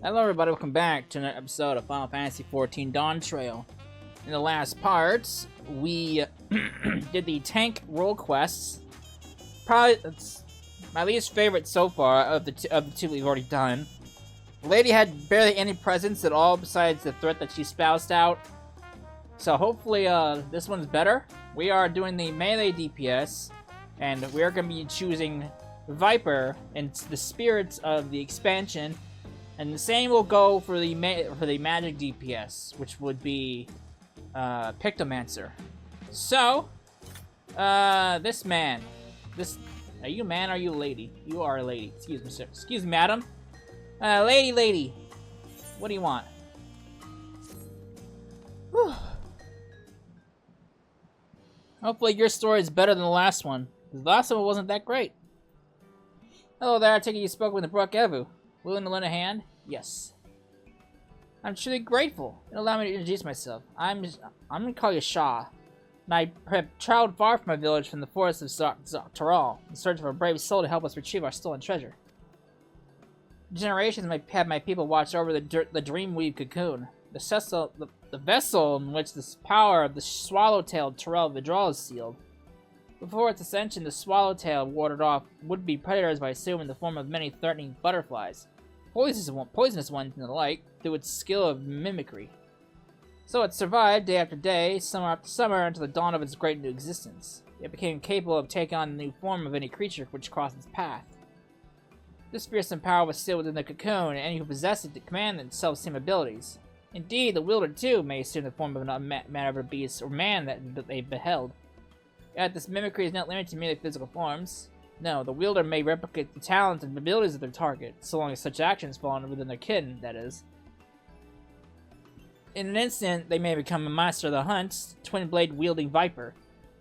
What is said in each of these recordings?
Hello everybody, welcome back to another episode of Final Fantasy XIV Dawntrail. In the last part, we did the tank role quests. Probably it's my least favorite so far of the two we've already done. The lady had barely any presence at all besides the threat that she spoused out. So hopefully this one's better. We are doing the melee DPS, and we are going to be choosing Viper and the spirits of the expansion. And the same will go for the magic DPS, which would be Pictomancer. So, this man, are you a man or are you a lady? You are a lady. Excuse me, sir. Excuse me, madam. Lady, what do you want? Whew. Hopefully your story is better than the last one. The last one wasn't that great. Hello there, I take it you spoke with the Brook Evu. Willing to lend a hand? Yes. I'm truly grateful. Allow me to introduce myself. I'm gonna call you Shaw. And I have traveled far from my village from the forest of Taral in search of a brave soul to help us retrieve our stolen treasure. Generations have had my people watch over the Dreamweave Cocoon, the vessel in which the power of the swallow-tailed Taral Vidral is sealed. Before its ascension, the swallowtail warded off would-be predators by assuming the form of many threatening butterflies, poisonous ones and the like, through its skill of mimicry. So it survived day after day, summer after summer, until the dawn of its great new existence. It became capable of taking on the new form of any creature which crossed its path. This fearsome power was sealed within the cocoon, and any who possessed it to command its self-same abilities. Indeed, the wielder too may assume the form of a man of a beast or man that they beheld. Yet this mimicry is not limited to merely physical forms. No, the wielder may replicate the talents and abilities of their target, so long as such actions fall within their kin, that is. In an instant, they may become a master of the hunt, twin-blade wielding viper,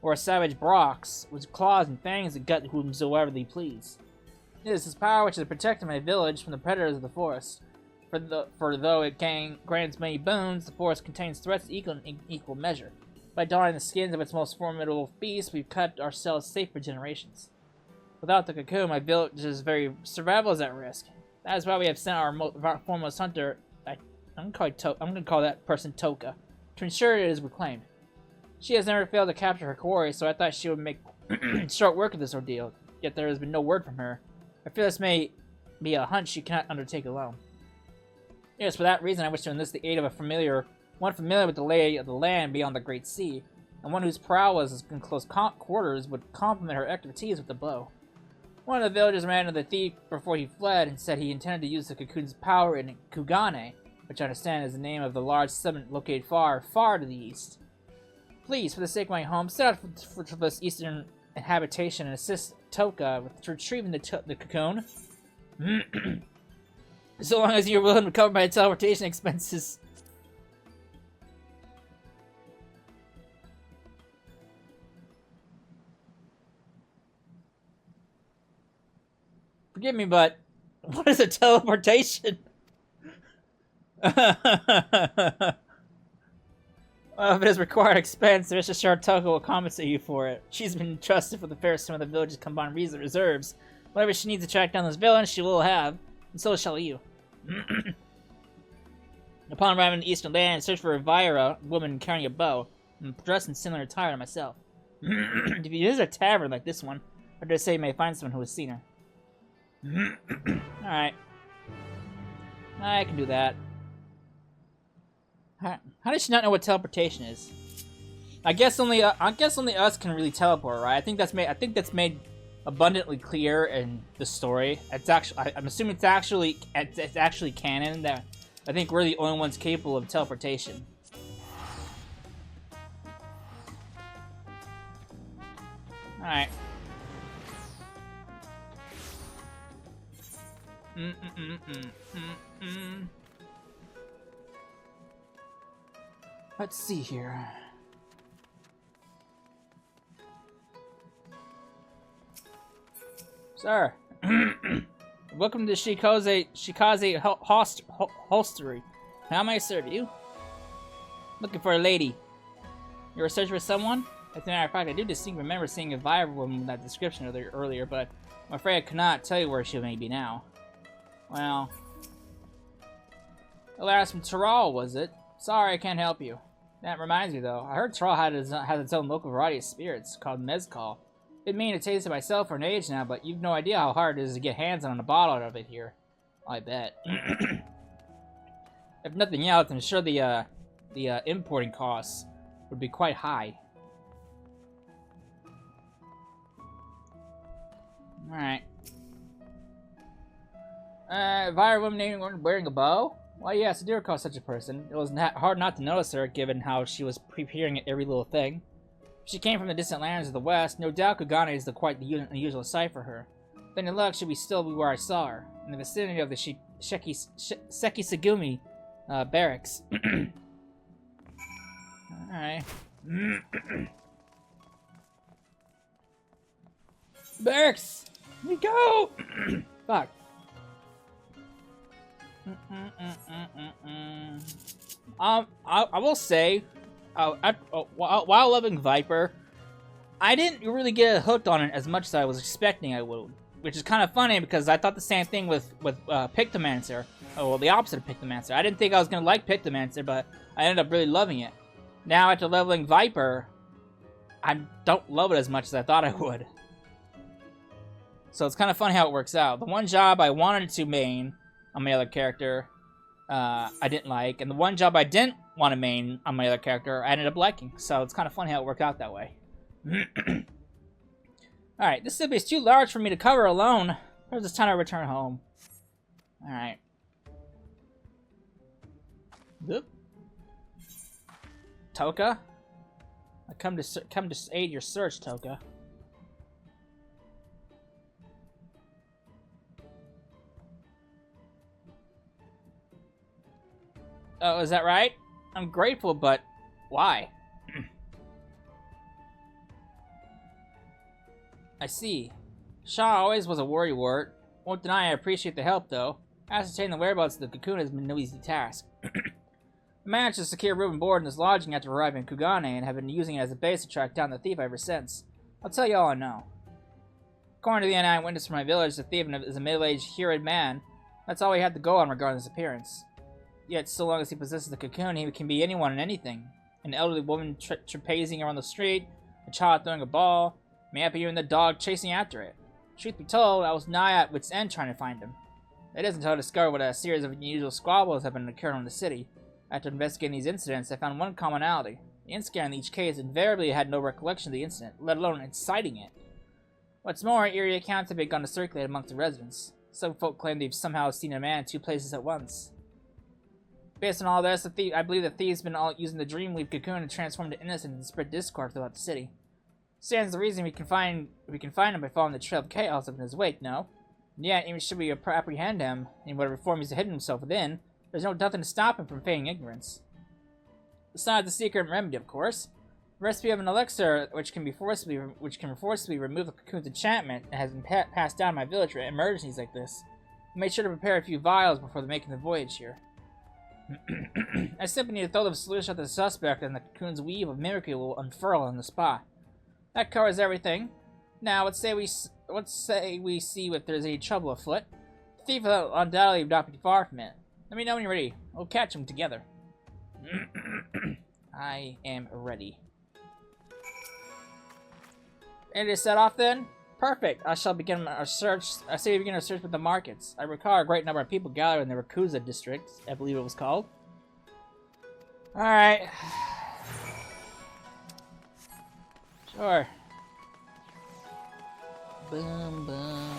or a savage brox, with claws and fangs that gut whomsoever they please. It is this power which has protected my village from the predators of the forest. For though it grants many boons, the forest contains threats in equal measure. By donning the skins of its most formidable beasts, we've kept ourselves safe for generations. Without the cocoon, my village's very survival is at risk. That is why we have sent our foremost hunter, I'm going to call that person Toka, to ensure it is reclaimed. She has never failed to capture her quarry, so I thought she would make short work of this ordeal, yet there has been no word from her. I fear this may be a hunt she cannot undertake alone. Yes, for that reason I wish to enlist the aid of one familiar with the lay of the land beyond the Great Sea, and one whose prowess in close quarters would complement her expertise with the bow. One of the villagers ran into the thief before he fled and said he intended to use the cocoon's power in Kugane, which I understand is the name of the large settlement located far, far to the east. Please, for the sake of my home, set out for this eastern habitation and assist Toka with retrieving the cocoon. So long as you're willing to cover my teleportation expenses. Forgive me, but what is a teleportation? Well, if it is required expense, the Mr. Shartoko will compensate you for it. She's been entrusted for the fair sum of the village's combined reserves. Whatever she needs to track down this villain, she will have, and so shall you. Upon arriving in the eastern land, search for a Vira, woman carrying a bow, and dressed in similar attire to myself. If you visit a tavern like this one, I dare say you may find someone who has seen her. Alright. I can do that. How does she not know what teleportation is? I guess only us can really teleport, right? I think that's made abundantly clear in the story. It's actually I'm assuming it's actually canon that I think we're the only ones capable of teleportation. Alright. Let's see here. Sir, welcome to Shikaze Hostelry. How may I serve you? Looking for a lady. You're a search for someone? As a matter of fact, I do distinctly remember seeing a Vira woman with that description earlier, but I'm afraid I cannot tell you where she may be now. Well, The last from Tyrol, was it? Sorry, I can't help you. That reminds me, though. I heard Tyrol has its own local variety of spirits, called mezcal. Been meaning to taste it myself for an age now, but you've no idea how hard it is to get hands on a bottle of it here. I bet. If nothing else, I'm sure the importing costs would be quite high. Alright. Vire woman wearing a bow? Why, yes, I do recall such a person. It was hard not to notice her, given how she was preparing every little thing. She came from the distant lands of the west. No doubt Kugane is quite the unusual sight for her. Then in luck, she would still be where I saw her, in the vicinity of the Sekisagumi barracks. Alright. Barracks! Here we go! Fuck. I will say, while loving Viper, I didn't really get hooked on it as much as I was expecting I would. Which is kind of funny because I thought the same thing with Pictomancer. Oh, well, the opposite of Pictomancer. I didn't think I was going to like Pictomancer, but I ended up really loving it. Now, after leveling Viper, I don't love it as much as I thought I would. So it's kind of funny how it works out. The one job I wanted to main on my other character, I didn't like. And the one job I didn't want to main on my other character, I ended up liking. So it's kind of funny how it worked out that way. Alright, this city is too large for me to cover alone. There's time to return home. Alright. Whoop. Toka? I come to aid your search, Toka. Oh, is that right? I'm grateful, but why? I see. Shaw always was a worrywart. Won't deny I appreciate the help, though. Ascertaining the whereabouts of the Cocoon has been no easy task. I managed to secure room and board in this lodging after arriving in Kugane and have been using it as a base to track down the thief ever since. I'll tell you all I know. According to the eyewitness from my village, the thief is a middle-aged, Hurid man. That's all we had to go on regarding his appearance. Yet, so long as he possesses the Cocoon, he can be anyone and anything. An elderly woman trapezing around the street, a child throwing a ball, maybe even the dog chasing after it. Truth be told, I was nigh at wit's end trying to find him. It isn't until I discovered what a series of unusual squabbles have been occurring in the city. After investigating these incidents, I found one commonality. The instigator in each case invariably had no recollection of the incident, let alone inciting it. What's more, eerie accounts have begun to circulate amongst the residents. Some folk claim they've somehow seen a man in two places at once. Based on all this, I believe the thief's been using the Dreamweave Cocoon to transform the innocent and spread discord throughout the city. Stands the reason we can find him by following the trail of chaos up in his wake, no? And yet, even should we apprehend him in whatever form he's hidden himself within, there's nothing to stop him from feigning ignorance. Besides the secret remedy, of course. The recipe of an elixir which can forcibly remove the Cocoon's enchantment has been passed down in my village for emergencies like this. I made sure to prepare a few vials before making the voyage here. I simply need to throw the solution at the suspect, and the Cocoon's weave of mimicry will unfurl on the spot. That covers everything. Now, let's say we see if there's any trouble afoot. The thief will undoubtedly not be far from it. Let me know when you're ready. We'll catch him together. I am ready. Ready to set off then? Perfect. I shall begin our search. I say we begin our search with the markets. I recall a great number of people gathered in the Rakuza district, I believe it was called. Alright. Sure. Boom, boom.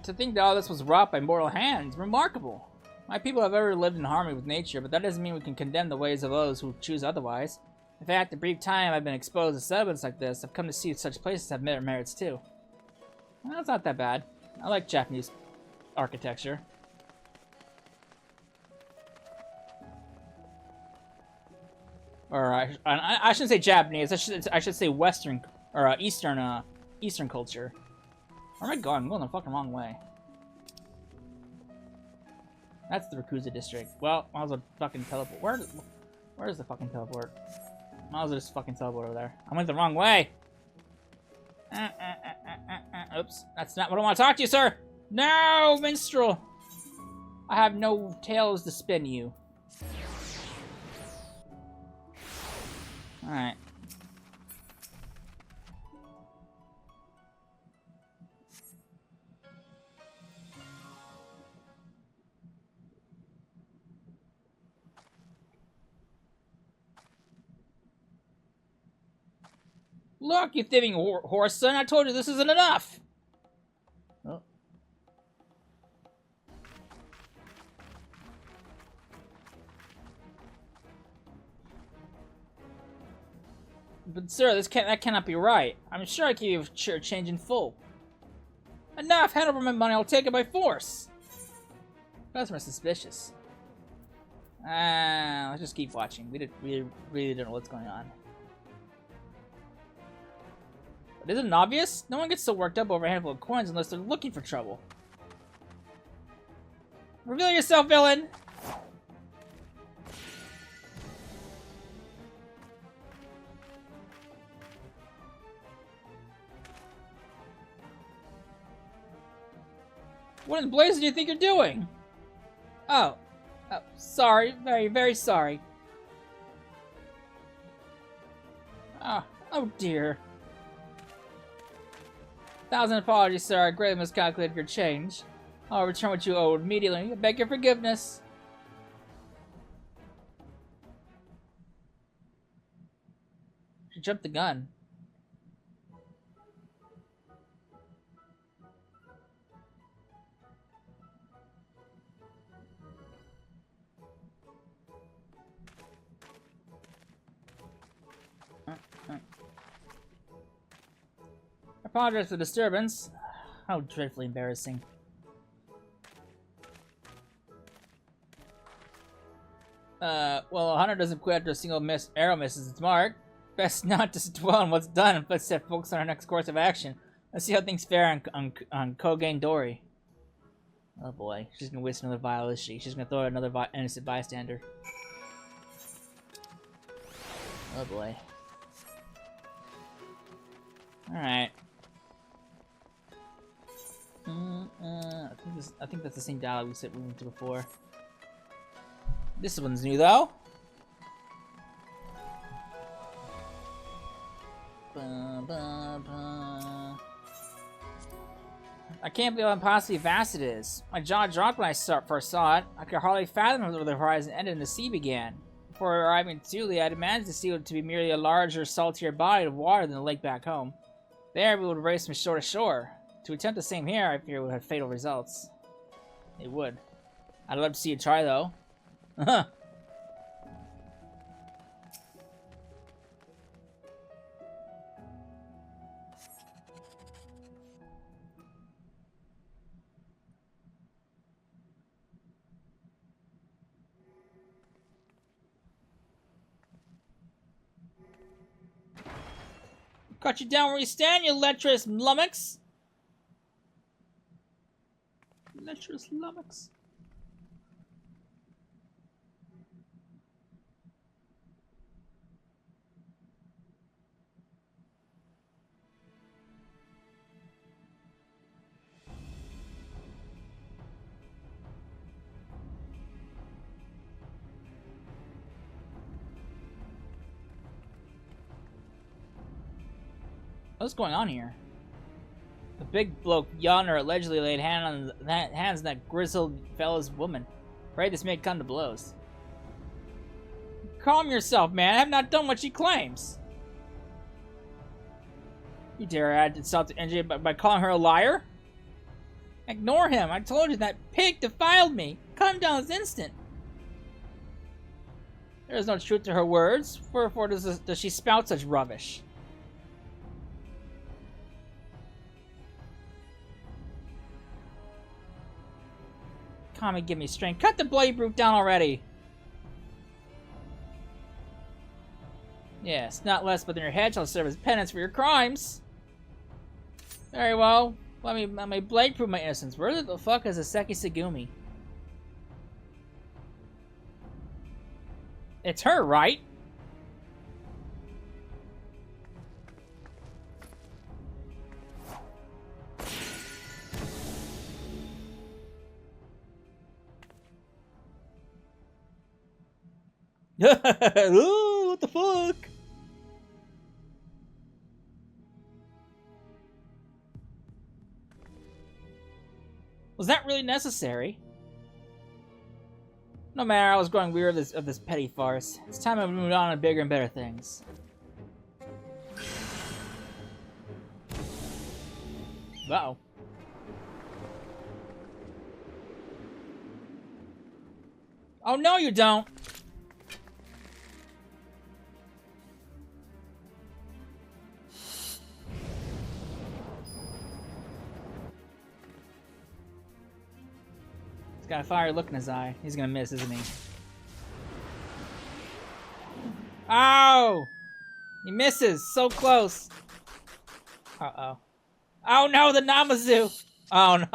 To think that all this was wrought by mortal hands. Remarkable. My people have ever lived in harmony with nature, but that doesn't mean we can condemn the ways of those who choose otherwise. In fact, the brief time I've been exposed to settlements like this, I've come to see such places have merits too. Well, that's not that bad. I like Japanese architecture. Or I shouldn't say Japanese. I should say Western or Eastern culture. Where am I going? I'm going the fucking wrong way. That's the Rakuza district. Well, might as well fucking teleport. Where's the fucking teleport? Might as well just fucking teleport over there. I went the wrong way. Oops, that's not what I want to talk to you, sir! No, minstrel! I have no tails to spin you. Alright. Look, you thieving horse son, I told you this isn't enough! Oh. But sir, that cannot be right. I'm sure I gave you a change in full. Enough! Hand over my money, I'll take it by force! Customer suspicious. Let's just keep watching. We really don't know what's going on. But isn't it obvious? No one gets so worked up over a handful of coins unless they're looking for trouble. Reveal yourself, villain! What in blazes do you think you're doing? Oh. Oh, sorry. Very, very sorry. Oh dear. 1,000 apologies, sir. I greatly miscalculated your change. I'll return what you owe immediately. I beg your forgiveness. She jumped the gun. I apologize for the disturbance. How dreadfully embarrassing. Well, a hunter doesn't quit after a single arrow misses its mark. Best not to dwell on what's done, and let's set focus on our next course of action. Let's see how things fare on Cocoon Dory. Oh boy, she's gonna waste another vial, is she? She's gonna throw out another innocent bystander. Oh boy. Alright. I think that's the same dialogue we went to before. This one's new though. I can't believe how impossibly vast it is. My jaw dropped when I first saw it. I could hardly fathom where the horizon ended and the sea began. Before arriving at Thule, I had imagined the sea to be merely a larger, saltier body of water than the lake back home. There, we would race from shore to shore. To attempt the same here, I fear would have fatal results. It would. I'd love to see you try, though. Cut you down where you stand, you lecherous lummox! Lecherous lummox. What's going on here? The big bloke yonder allegedly laid hands on that grizzled fella's woman. Afraid this may come to blows. Calm yourself, man. I have not done what she claims. You dare add insult to injury by calling her a liar? Ignore him. I told you that pig defiled me. Cut him down this instant. There is no truth to her words. Wherefore does she spout such rubbish? Come and give me strength. Cut the bloody brute down already. Yes, not less but in your head shall serve as penance for your crimes. Very well. Let me blade prove my innocence. Where the fuck is a Seki Segumi? It's her, right? Ooh, what the fuck? Was that really necessary? No matter, I was growing weary of this petty farce. It's time I moved on to bigger and better things. Uh-oh. Oh, no, you don't! He's got a fiery look in his eye. He's gonna miss, isn't he? Oh! He misses! So close! Uh-oh. Oh no, the Namazu! Oh no!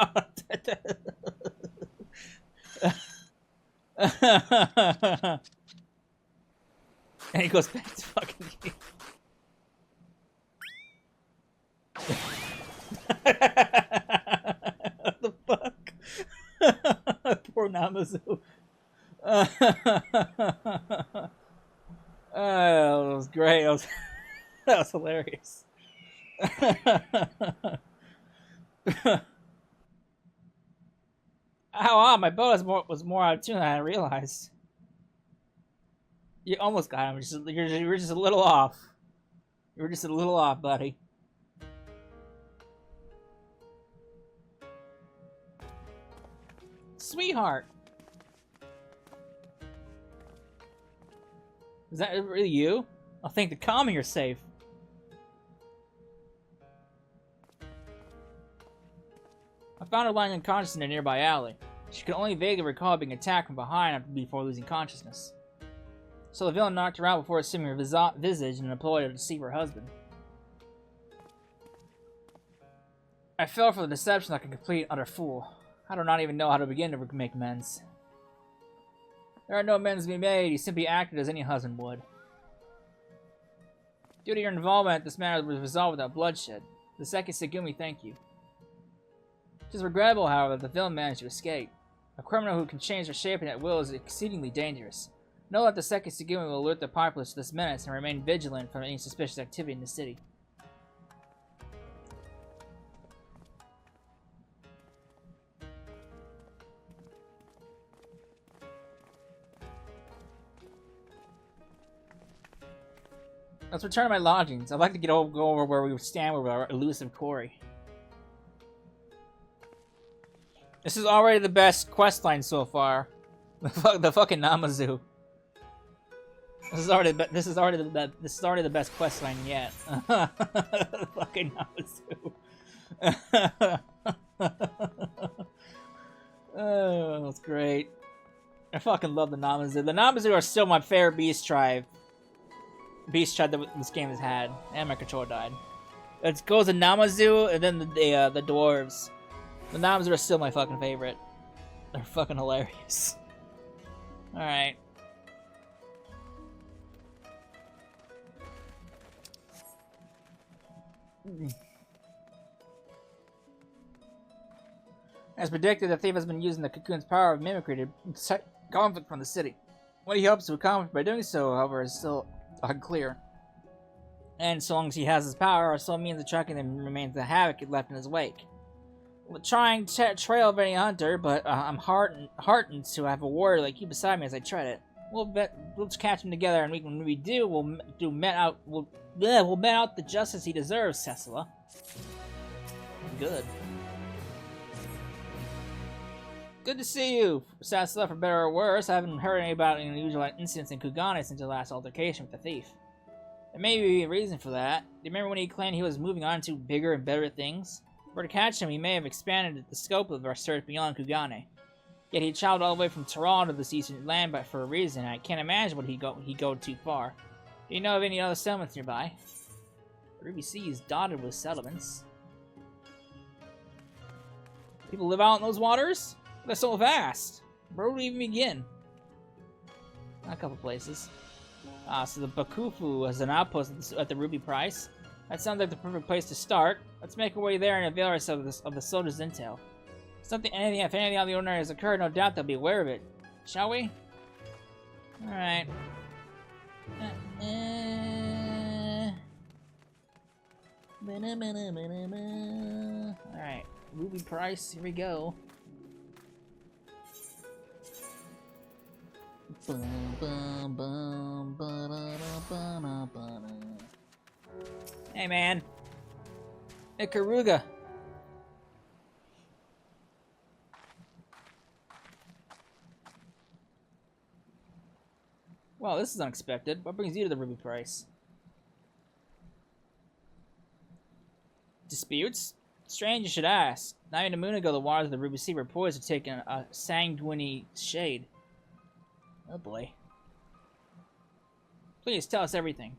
And he goes back to fucking you. What the fuck? Poor Namazu. Oh, that was great. That was hilarious. Ow, my bow was more out of tune than I realized. You almost got him. You were just a little off. You were just a little off, buddy. Sweetheart. Is that really you? I'll thank the Kami you're safe. I found her lying unconscious in a nearby alley. She could only vaguely recall being attacked from behind before losing consciousness. So the villain knocked her out before assuming her visage and employed her to deceive her husband. I fell for the deception like a complete utter fool. I do not even know how to begin to make amends. There are no amends to be made. You simply acted as any husband would. Due to your involvement, this matter was resolved without bloodshed. The second Segumi, thank you. It is regrettable, however, that the villain managed to escape. A criminal who can change their shape at will is exceedingly dangerous. Know that the second Segumi will alert the populace to this menace and remain vigilant from any suspicious activity in the city. Let's return to my lodgings. I'd like to go over where we stand with our elusive Cory. This is already the best questline so far. The fucking Namazu. This is already the best questline yet. The fucking Namazu. Oh, that's great. I fucking love the Namazu. The Namazu are still my favorite beast tribe. Beast tribe that this game has had. And my controller died. It goes the Namazu and then the dwarves. The Namazu are still my fucking favorite. They're fucking hilarious. Alright. As predicted, the thief has been using the Cocoon's power of mimicry to incite conflict from the city. What he hopes to accomplish by doing so, however, is still unclear. And so long as he has his power, our sole means of tracking them remains the havoc it left in his wake. Trying to trail of any hunter, but I'm heartened to have a warrior like you beside me as I tread it. We'll catch him together, and when we do, we'll met out the justice he deserves, Cecilla. Good. Good to see you, Cecilla, for better or worse. I haven't heard any about any unusual incidents in Kugane since your last altercation with the thief. There may be a reason for that. Do you remember when he claimed he was moving on to bigger and better things? If we were to catch him, he may have expanded the scope of our search beyond Kugane. Yet he traveled all the way from Toronto to this eastern land for a reason, and I can't imagine he'd go too far. Do you know of any other settlements nearby? Ruby Sea is dotted with settlements. People live out in those waters? They're so vast. Where would we even begin? A couple places. So the Bakufu is an outpost at the Ruby Price. That sounds like the perfect place to start. Let's make our way there and avail ourselves of the soldier's intel. If anything out of the ordinary has occurred, no doubt they'll be aware of it. Shall we? Alright. Alright, Ruby Price, here we go. Hey man, Ikaruga. Well, this is unexpected. What brings you to the Ruby Price? Disputes? Strange you should ask. Not even a moon ago, the waters of the Ruby Sea were poised to take a sanguinary shade. Oh boy. Please tell us everything.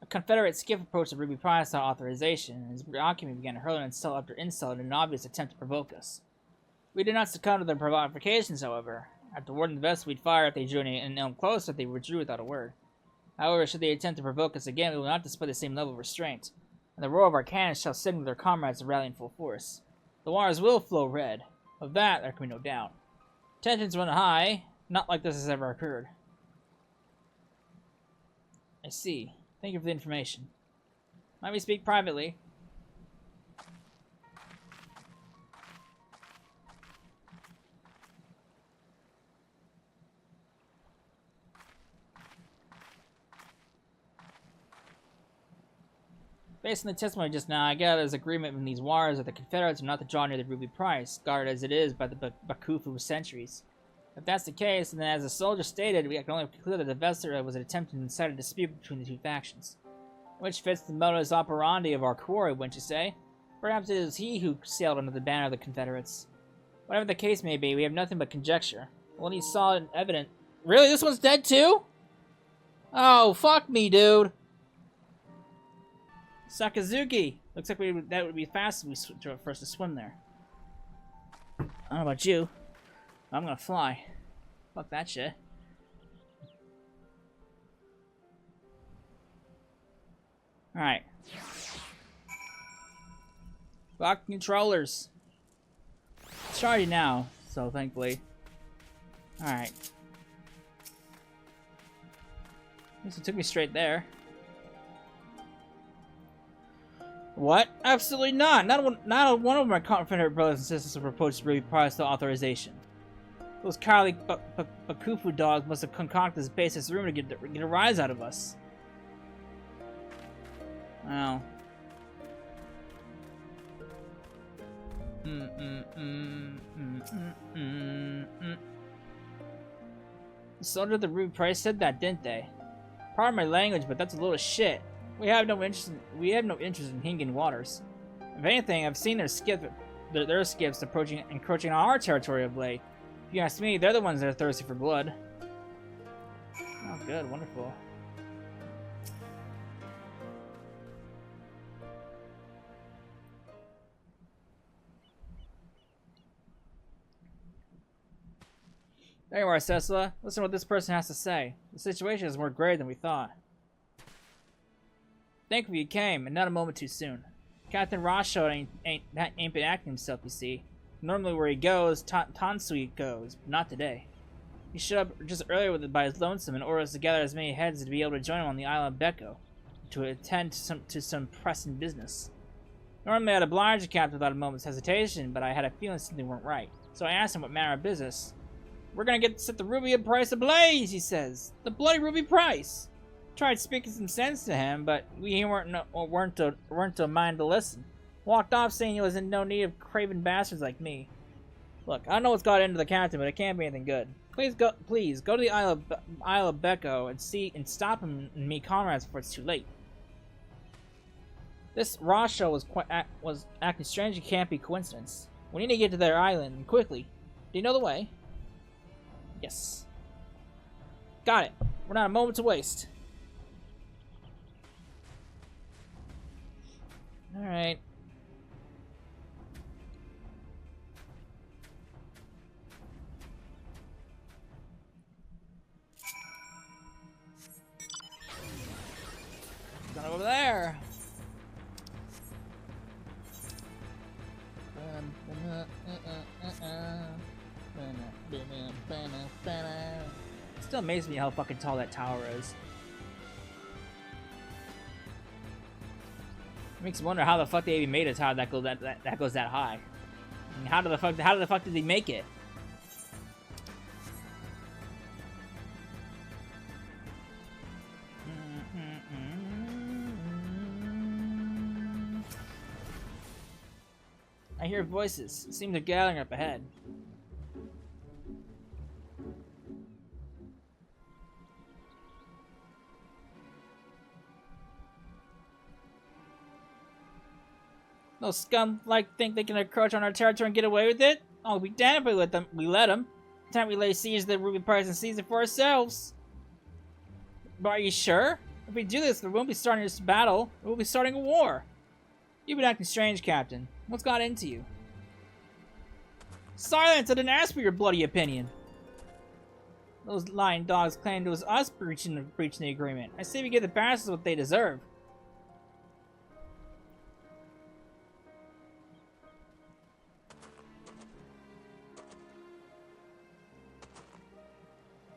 A Confederate skiff approached the Ruby Prize without authorization, and his occupant began hurling insult after insult in an obvious attempt to provoke us. We did not succumb to their provocations, however. After warning the vessel we'd fire if they drew any closer, they withdrew without a word. However, should they attempt to provoke us again, we will not display the same level of restraint, and the roar of our cannons shall signal their comrades to rally in full force. The waters will flow red. Of that, there can be no doubt. Tensions run high. Not like this has ever occurred. I see. Thank you for the information. Let me speak privately. Based on the testimony just now, I gather there's agreement in these waters that the Confederates are not to draw near the Ruby Price, guarded as it is by the Bakufu sentries. If that's the case, then as the soldier stated, we can only conclude that the vessel was an attempt to incite a dispute between the two factions. Which fits the modus operandi of our quarry, wouldn't you say? Perhaps it is he who sailed under the banner of the Confederates. Whatever the case may be, we have nothing but conjecture. We'll need solid evidence. Really? This one's dead too? Oh, fuck me, dude. Sakazuki! Looks like that would be fast for us to swim there. I don't know about you. I'm gonna fly. Fuck that shit. Alright. Lock controllers. It's charging now, so thankfully. Alright. At least it took me straight there. What? Absolutely not! Not one of my Confederate brothers and sisters have approached Ruby Prize without authorization. Those cowardly Bakufu dogs must have concocted this baseless rumor to get a rise out of us. Wow. The soldier of the Ruby Price said that, didn't they? Pardon my language, but that's a load of shit. We have no interest in Hingan waters. If anything, I've seen their skiffs encroaching on our territory of late. If you ask me, they're the ones that are thirsty for blood. Oh, good, wonderful. There you are, Cecila. Listen to what this person has to say. The situation is more grave than we thought. Thankfully you came, and not a moment too soon. Captain Rasho ain't been acting himself, you see. Normally where he goes, Tansui goes, but not today. He showed up just earlier by his lonesome and ordered us to gather as many heads to be able to join him on the island of Beko to attend to some pressing business. Normally I'd oblige the captain without a moment's hesitation, but I had a feeling something weren't right. So I asked him what manner of business. We're gonna set the Ruby Price ablaze, he says. The bloody Ruby Price! Tried speaking some sense to him, but we weren't to mind to listen. Walked off saying he was in no need of craven bastards like me. Look, I don't know what's got into the captain, but it can't be anything good. Please go to the Isle of Beko and stop him and me comrades before it's too late. This Rasho was acting strange. It can't be coincidence. We need to get to their island and quickly. Do you know the way? Yes. Got it. We're not a moment to waste. Alright. Going over there. Still amazes me how fucking tall that tower is. Makes me wonder how the fuck they even made a tower that goes that high. I mean, how the fuck did they make it? I hear voices. It seems they're gathering up ahead. Those scum think they can encroach on our territory and get away with it? I'll be damned if we let them. The time we lay siege to the ruby prize and seize it for ourselves. But are you sure? If we do this, we won't be starting this battle. We'll be starting a war. You've been acting strange, Captain. What's got into you? Silence! I didn't ask for your bloody opinion. Those lying dogs claimed it was us breaching the agreement. I say we give the bastards what they deserve.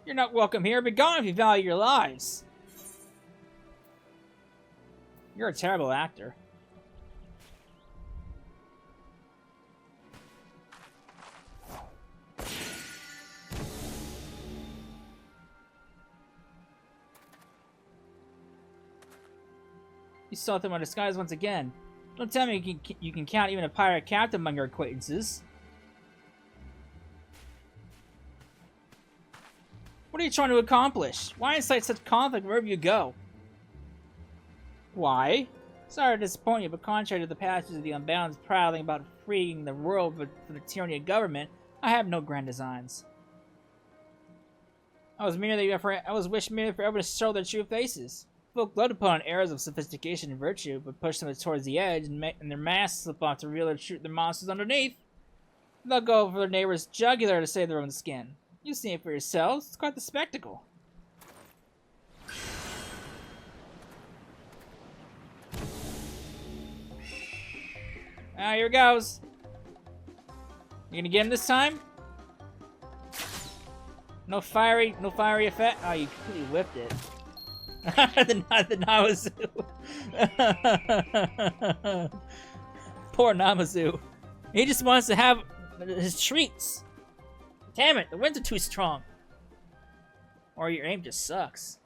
You're not welcome here. Be gone if you value your lives. You're a terrible actor. You saw through my disguise once again. Don't tell me you can count even a pirate captain among your acquaintances. What are you trying to accomplish? Why incite such conflict wherever you go? Why? Sorry to disappoint you, but contrary to the passages of the Unbound's prattling about freeing the world from the tyranny of government, I have no grand designs. I was wished merely for everyone to show their true faces. Folk love to put on airs of sophistication and virtue, but push them towards the edge and their masks slip off to reveal their monsters underneath. They'll go for their neighbor's jugular to save their own skin. You see it for yourselves. It's quite the spectacle. Ah, here it goes. You gonna get him this time? No fiery effect. Oh, you completely whipped it. the Namazu. Poor Namazu. He just wants to have his treats. Damn it, the winds are too strong. Or your aim just sucks.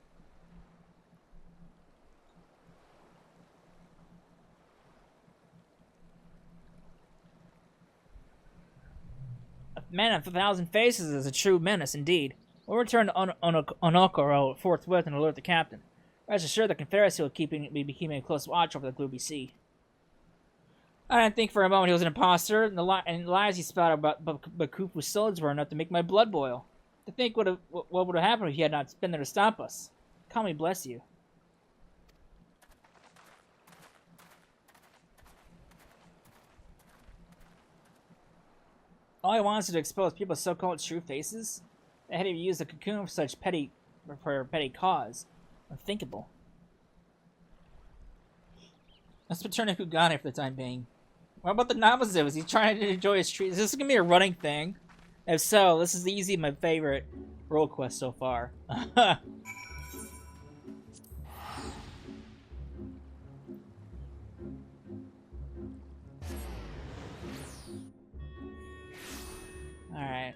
A man of 1,000 faces is a true menace indeed. We'll return to Onokoro forthwith and alert the captain. Rest assured the Confederacy will be keeping a close watch over the Glooby Sea. I didn't think for a moment he was an imposter, and the lies he spouted about Bakufu's soldiers were enough to make my blood boil. To think what would have happened if he had not been there to stop us. Call me bless you. All he wants is to expose people's so-called true faces. They had to use the Cocoon for such petty cause. Unthinkable. Let's return to Kugane for the time being. What about the Namazu? Is he trying to enjoy his treat? Is this gonna be a running thing? If so, this is easily my favorite role quest so far. Alright.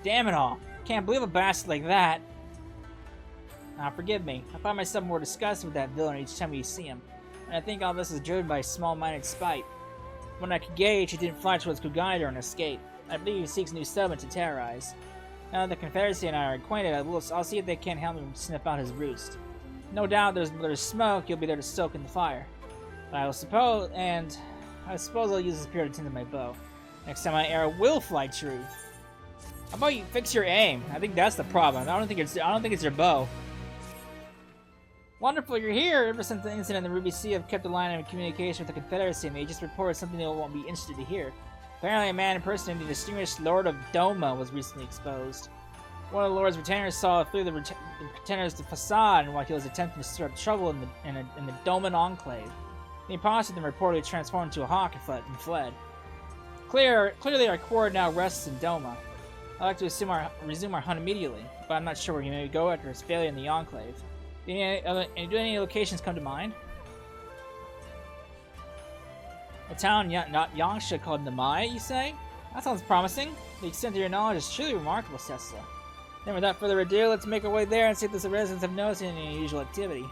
Damn it all. Can't believe a bastard like that. Now, forgive me. I find myself more disgusted with that villain each time we see him. And I think all this is driven by small-minded spite. When I could gauge, he didn't fly towards Kugane during escape. I believe he seeks new settlement to terrorize. Now that the Confederacy and I are acquainted, I'll see if they can't help me sniff out his roost. No doubt there's smoke, you'll be there to stoke in the fire. But I suppose I'll use this period to tend to my bow. Next time my arrow will fly true. How about you fix your aim? I think that's the problem. I don't think it's your bow. Wonderful, you're here. Ever since the incident in the Ruby Sea, I've kept a line of communication with the Confederacy, and they just reported something they won't be interested to hear. Apparently, a man impersonating the distinguished Lord of Doma was recently exposed. One of the Lord's retainers saw through the retainers' facade while he was attempting to stir up trouble in the Doman Enclave. The imposter then reportedly transformed into a hawk and fled. Clearly our core now rests in Doma. I'd like to resume our hunt immediately, but I'm not sure where you may go after his failure in the Enclave. Do any locations come to mind? A town not Yangsha called Namaya, you say? That sounds promising. The extent of your knowledge is truly remarkable, Cessla. Then without further ado, let's make our way there and see if the residents have noticed any unusual activity.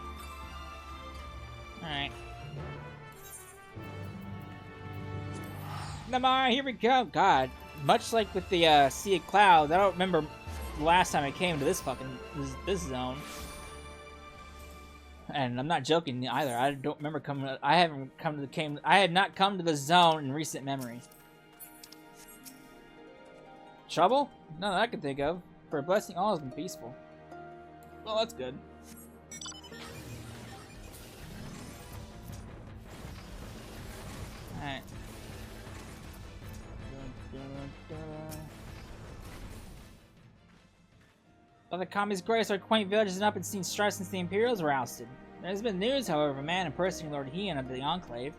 Alright. Namaya, here we go! God. Much like with the Sea of Clouds, I don't remember the last time I came to this fucking this zone. And I'm not joking either. I don't remember coming. I had not come to the zone in recent memory. Trouble? None that I can think of. For a blessing, all has been peaceful. Well, that's good. Alright. By the Kami's grace, our quaint village has not been seen strife since the Imperials were ousted. There has been news, however, of a man impersonating Lord Hien of the Enclave.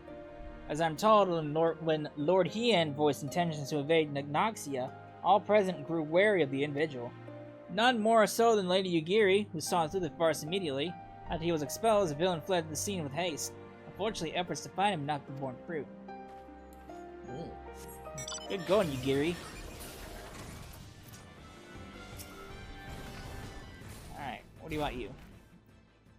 As I'm told, when Lord Hien voiced intentions to invade Noxia, all present grew wary of the individual. None more so than Lady Yugiri, who saw through the farce immediately. After he was expelled, the villain fled the scene with haste. Unfortunately, efforts to find him have not been borne fruit. Ugh. Good going, Yugiri. Alright, what do you want, you?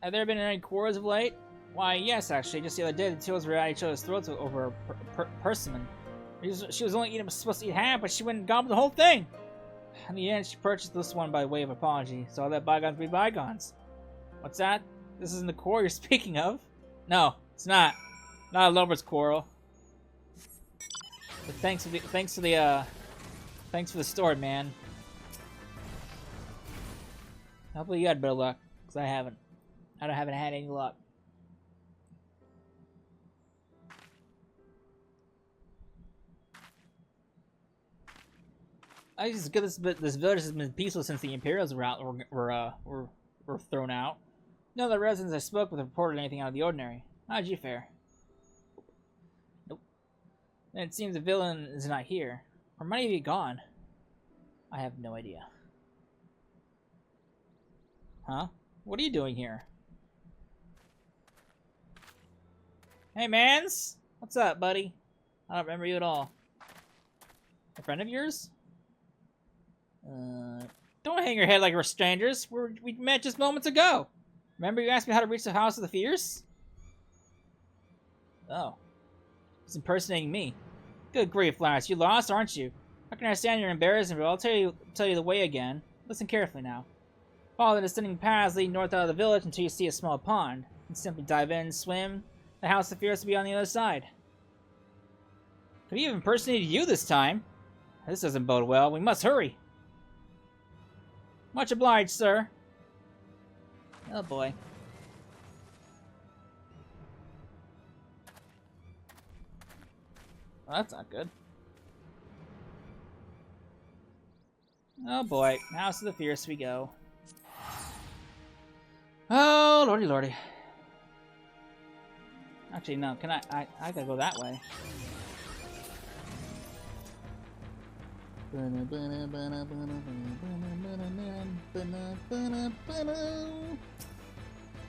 Have there been any quarrels of late? Why, yes, actually. Just the other day, the two were at each other's throats over a persimmon. She was only supposed to eat half, but she went and gobbled the whole thing. In the end, she purchased this one by way of apology, so I'll let bygones be bygones. What's that? This isn't the core you're speaking of? No, it's not. Not a lover's quarrel. But thanks for the story, man. Hopefully you had better luck, because I haven't. I haven't had any luck. I just good this village has been peaceful since the Imperials were thrown out. None of the residents I spoke with reported anything out of the ordinary. How did you fare? Nope. Then it seems the villain is not here. Or might he be gone? I have no idea. Huh? What are you doing here? Hey, mans! What's up, buddy? I don't remember you at all. A friend of yours? Don't hang your head like we're strangers. We met just moments ago. Remember you asked me how to reach the House of the Fierce? Oh. He's impersonating me. Good grief, Lars. You lost, aren't you? I can understand you're embarrassed, but I'll tell you the way again. Listen carefully now. Follow the descending paths leading north out of the village until you see a small pond. And simply dive in, swim. The House of Fierce will be on the other side. Could he have impersonated you this time? This doesn't bode well. We must hurry. Much obliged, sir. Oh boy. Well, that's not good. Oh boy. House of the Fierce we go. Oh, lordy lordy. Actually, no. Can I gotta go that way.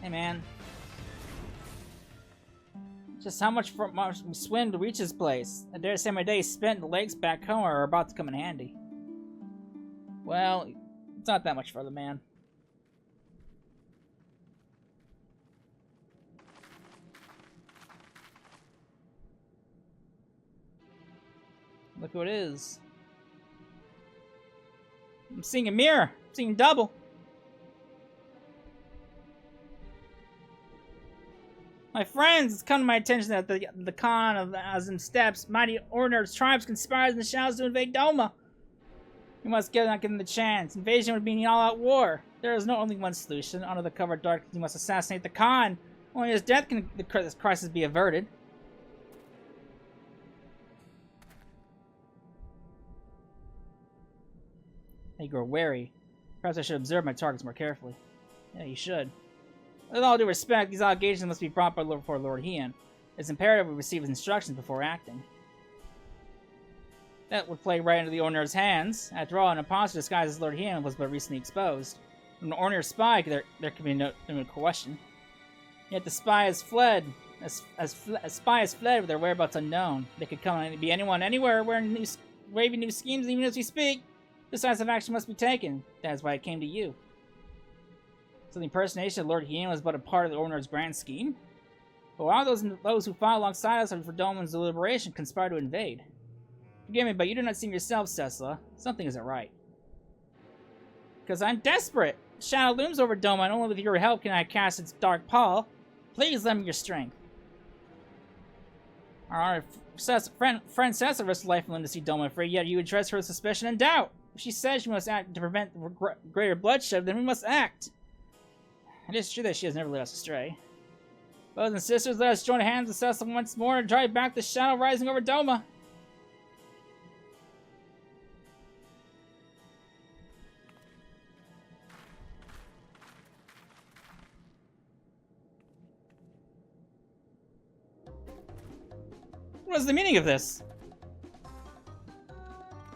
Hey, man. Just how much we swim to reach this place? I dare say my days spent in the lakes back home are about to come in handy. Well, it's not that much further, man. Look who it is. I'm seeing a mirror. I'm seeing double. My friends, it's come to my attention that the Khan of the Azim Steppes, mighty ordinary tribes conspires in the shadows to invade Doma. We must not give them the chance. Invasion would mean all-out war. There is only one solution. Under the cover of darkness, you must assassinate the Khan. Only his death can this crisis be averted. You grow wary. Perhaps I should observe my targets more carefully. Yeah, you should. With all due respect, these allegations must be brought before Lord Hien. It's imperative we receive his instructions before acting. That would play right into the Orner's hands. After all, an imposter disguised as Lord Hien was but recently exposed. From an Orner spy, there could be no question. Yet the spy has fled. A spy has fled with their whereabouts unknown. They could come and be anyone, anywhere, waving new schemes, even as we speak. Decisive action must be taken. That is why I came to you. So the impersonation of Lord Hien was but a part of the Orner's grand scheme? But while those who fought alongside us for Doman's deliberation conspired to invade. Forgive me, but you do not seem yourself, Cessla. Something isn't right. Because I'm desperate. Shadow looms over Doma, and only with your help can I cast its dark pall. Please lend me your strength. Our friend Cessla risked life and limb to see Doma free, yet you address her with suspicion and doubt. If she says she must act to prevent greater bloodshed, then we must act. It is true that she has never led us astray. Brothers and sisters, let us join hands with Cessla once more and drive back the shadow rising over Doma. What is the meaning of this?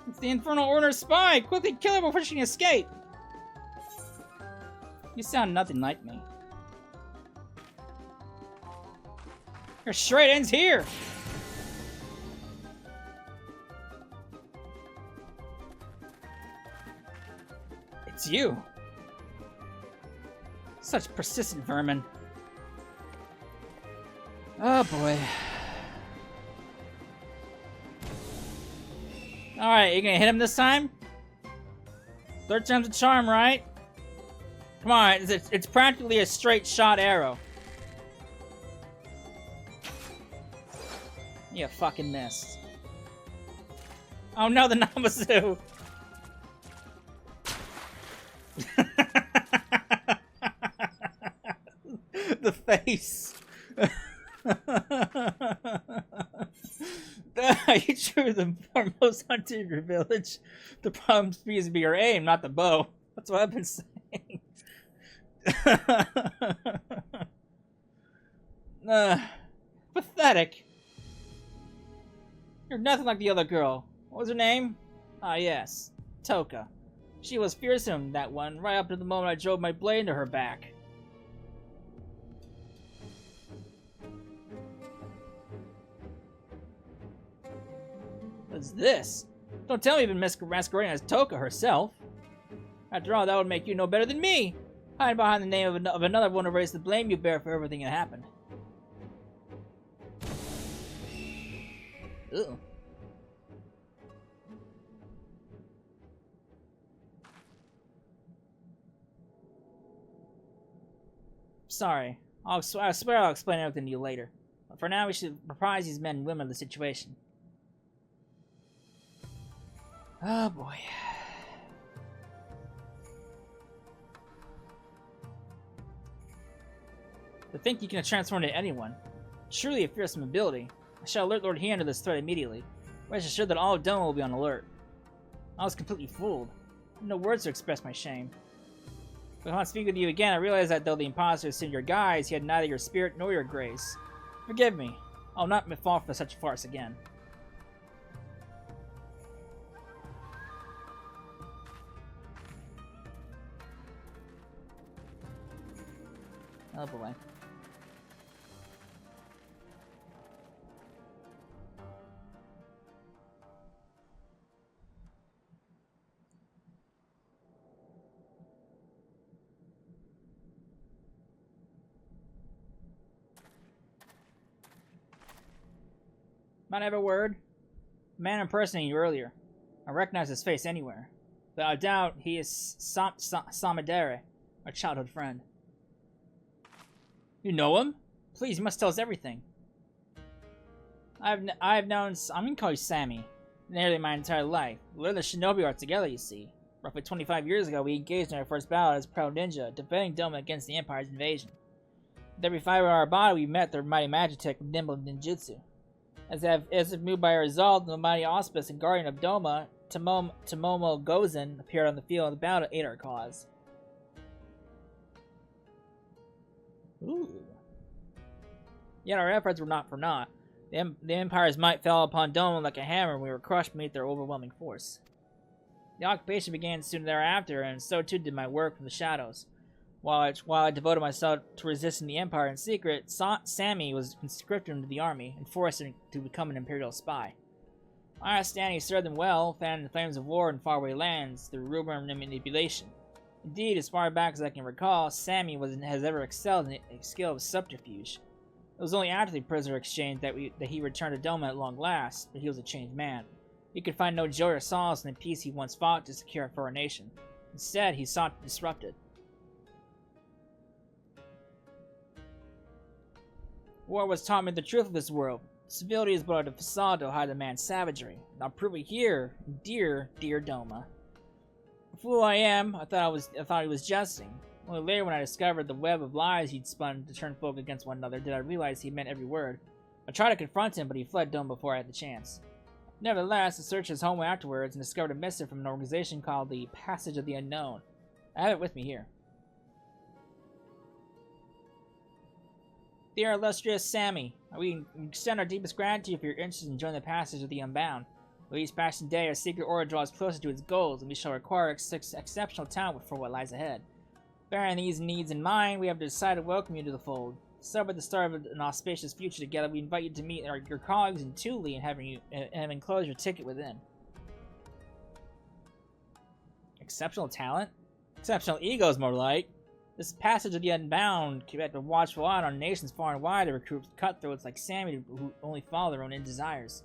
It's the Infernal Order spy! Quickly kill her before she can escape! You sound nothing like me. Your charade ends here! It's you! Such persistent vermin. Oh boy. Alright, you gonna hit him this time? Third time's a charm, right? Come on, it's practically a straight shot arrow. You fucking missed. Oh no, the Namazu! The face. You drew the foremost hunter in your village. The problem seems to be your aim, not the bow. That's what I've been saying. Pathetic. You're nothing like the other girl. What was her name? Ah, yes. Toka. She was fearsome, that one, right up to the moment I drove my blade into her back. What's this? Don't tell me you've been masquerading as Toka herself. After all, that would make you no better than me. Hiding behind the name of another one to raise the blame you bear for everything that happened. Ugh. Sorry. I swear I'll explain everything to you later. But for now, we should apprise these men and women of the situation. Oh boy. To think you can transform into anyone. Truly a fearsome ability. I shall alert Lord Hien to this threat immediately. Rest assured that all of Doma will be on alert. I was completely fooled. I have no words to express my shame. But when I speak with you again, I realize that though the imposter assumed your guise, he had neither your spirit nor your grace. Forgive me. I'll not fall for such a farce again. Oh boy. Might I have a word? The man impersonating you earlier. I recognize his face anywhere. But I doubt he is Samadere, our childhood friend. You know him? Please, you must tell us everything. I've known, I'm gonna call you Sammy, nearly my entire life. We learned the shinobi art together, you see. Roughly 25 years ago, we engaged in our first battle as proud ninja, defending Doma against the Empire's invasion. With every fiber of our body, we met their mighty Magitech with nimble ninjutsu. As if moved by a resolve, the mighty auspice and guardian of Doma, Tomomo Gozen, appeared on the field of the battle to aid our cause. Ooh. Yet our efforts were not for naught. The Empire's might fell upon Doma like a hammer, and we were crushed beneath their overwhelming force. The occupation began soon thereafter, and so too did my work from the shadows. While I devoted myself to resisting the Empire in secret, Sammy was conscripted into the army and forced to become an Imperial spy. I understand he served them well, fanning the flames of war in faraway lands through rumor and manipulation. Indeed, as far back as I can recall, Sammy has ever excelled in the skill of subterfuge. It was only after the prisoner exchange that he returned to Doma at long last, but he was a changed man. He could find no joy or solace in the peace he once fought to secure for our nation. Instead, he sought to disrupt it. War was taught me the truth of this world. Civility is but a facade to hide a man's savagery. And I'll prove it here, dear Doma. The fool I am, I thought he was jesting. Only later, when I discovered the web of lies he'd spun to turn folk against one another, did I realize he meant every word. I tried to confront him, but he fled Doma before I had the chance. Nevertheless, I searched his home afterwards and discovered a missive from an organization called the Passage of the Unknown. I have it with me here. Dear illustrious Sammy, we extend our deepest gratitude for your interest in joining the Passage of the Unbound. With each passing day, our secret order draws closer to its goals, and we shall require exceptional talent for what lies ahead. Bearing these needs in mind, we have decided to welcome you to the fold. To celebrate the start of an auspicious future together, we invite you to meet your colleagues in Thule and have enclosed your ticket within. Exceptional talent? Exceptional egos, more like. This Passage of the Unbound kept a watchful eye on nations far and wide to recruit cutthroats like Sammy who only follow their own desires.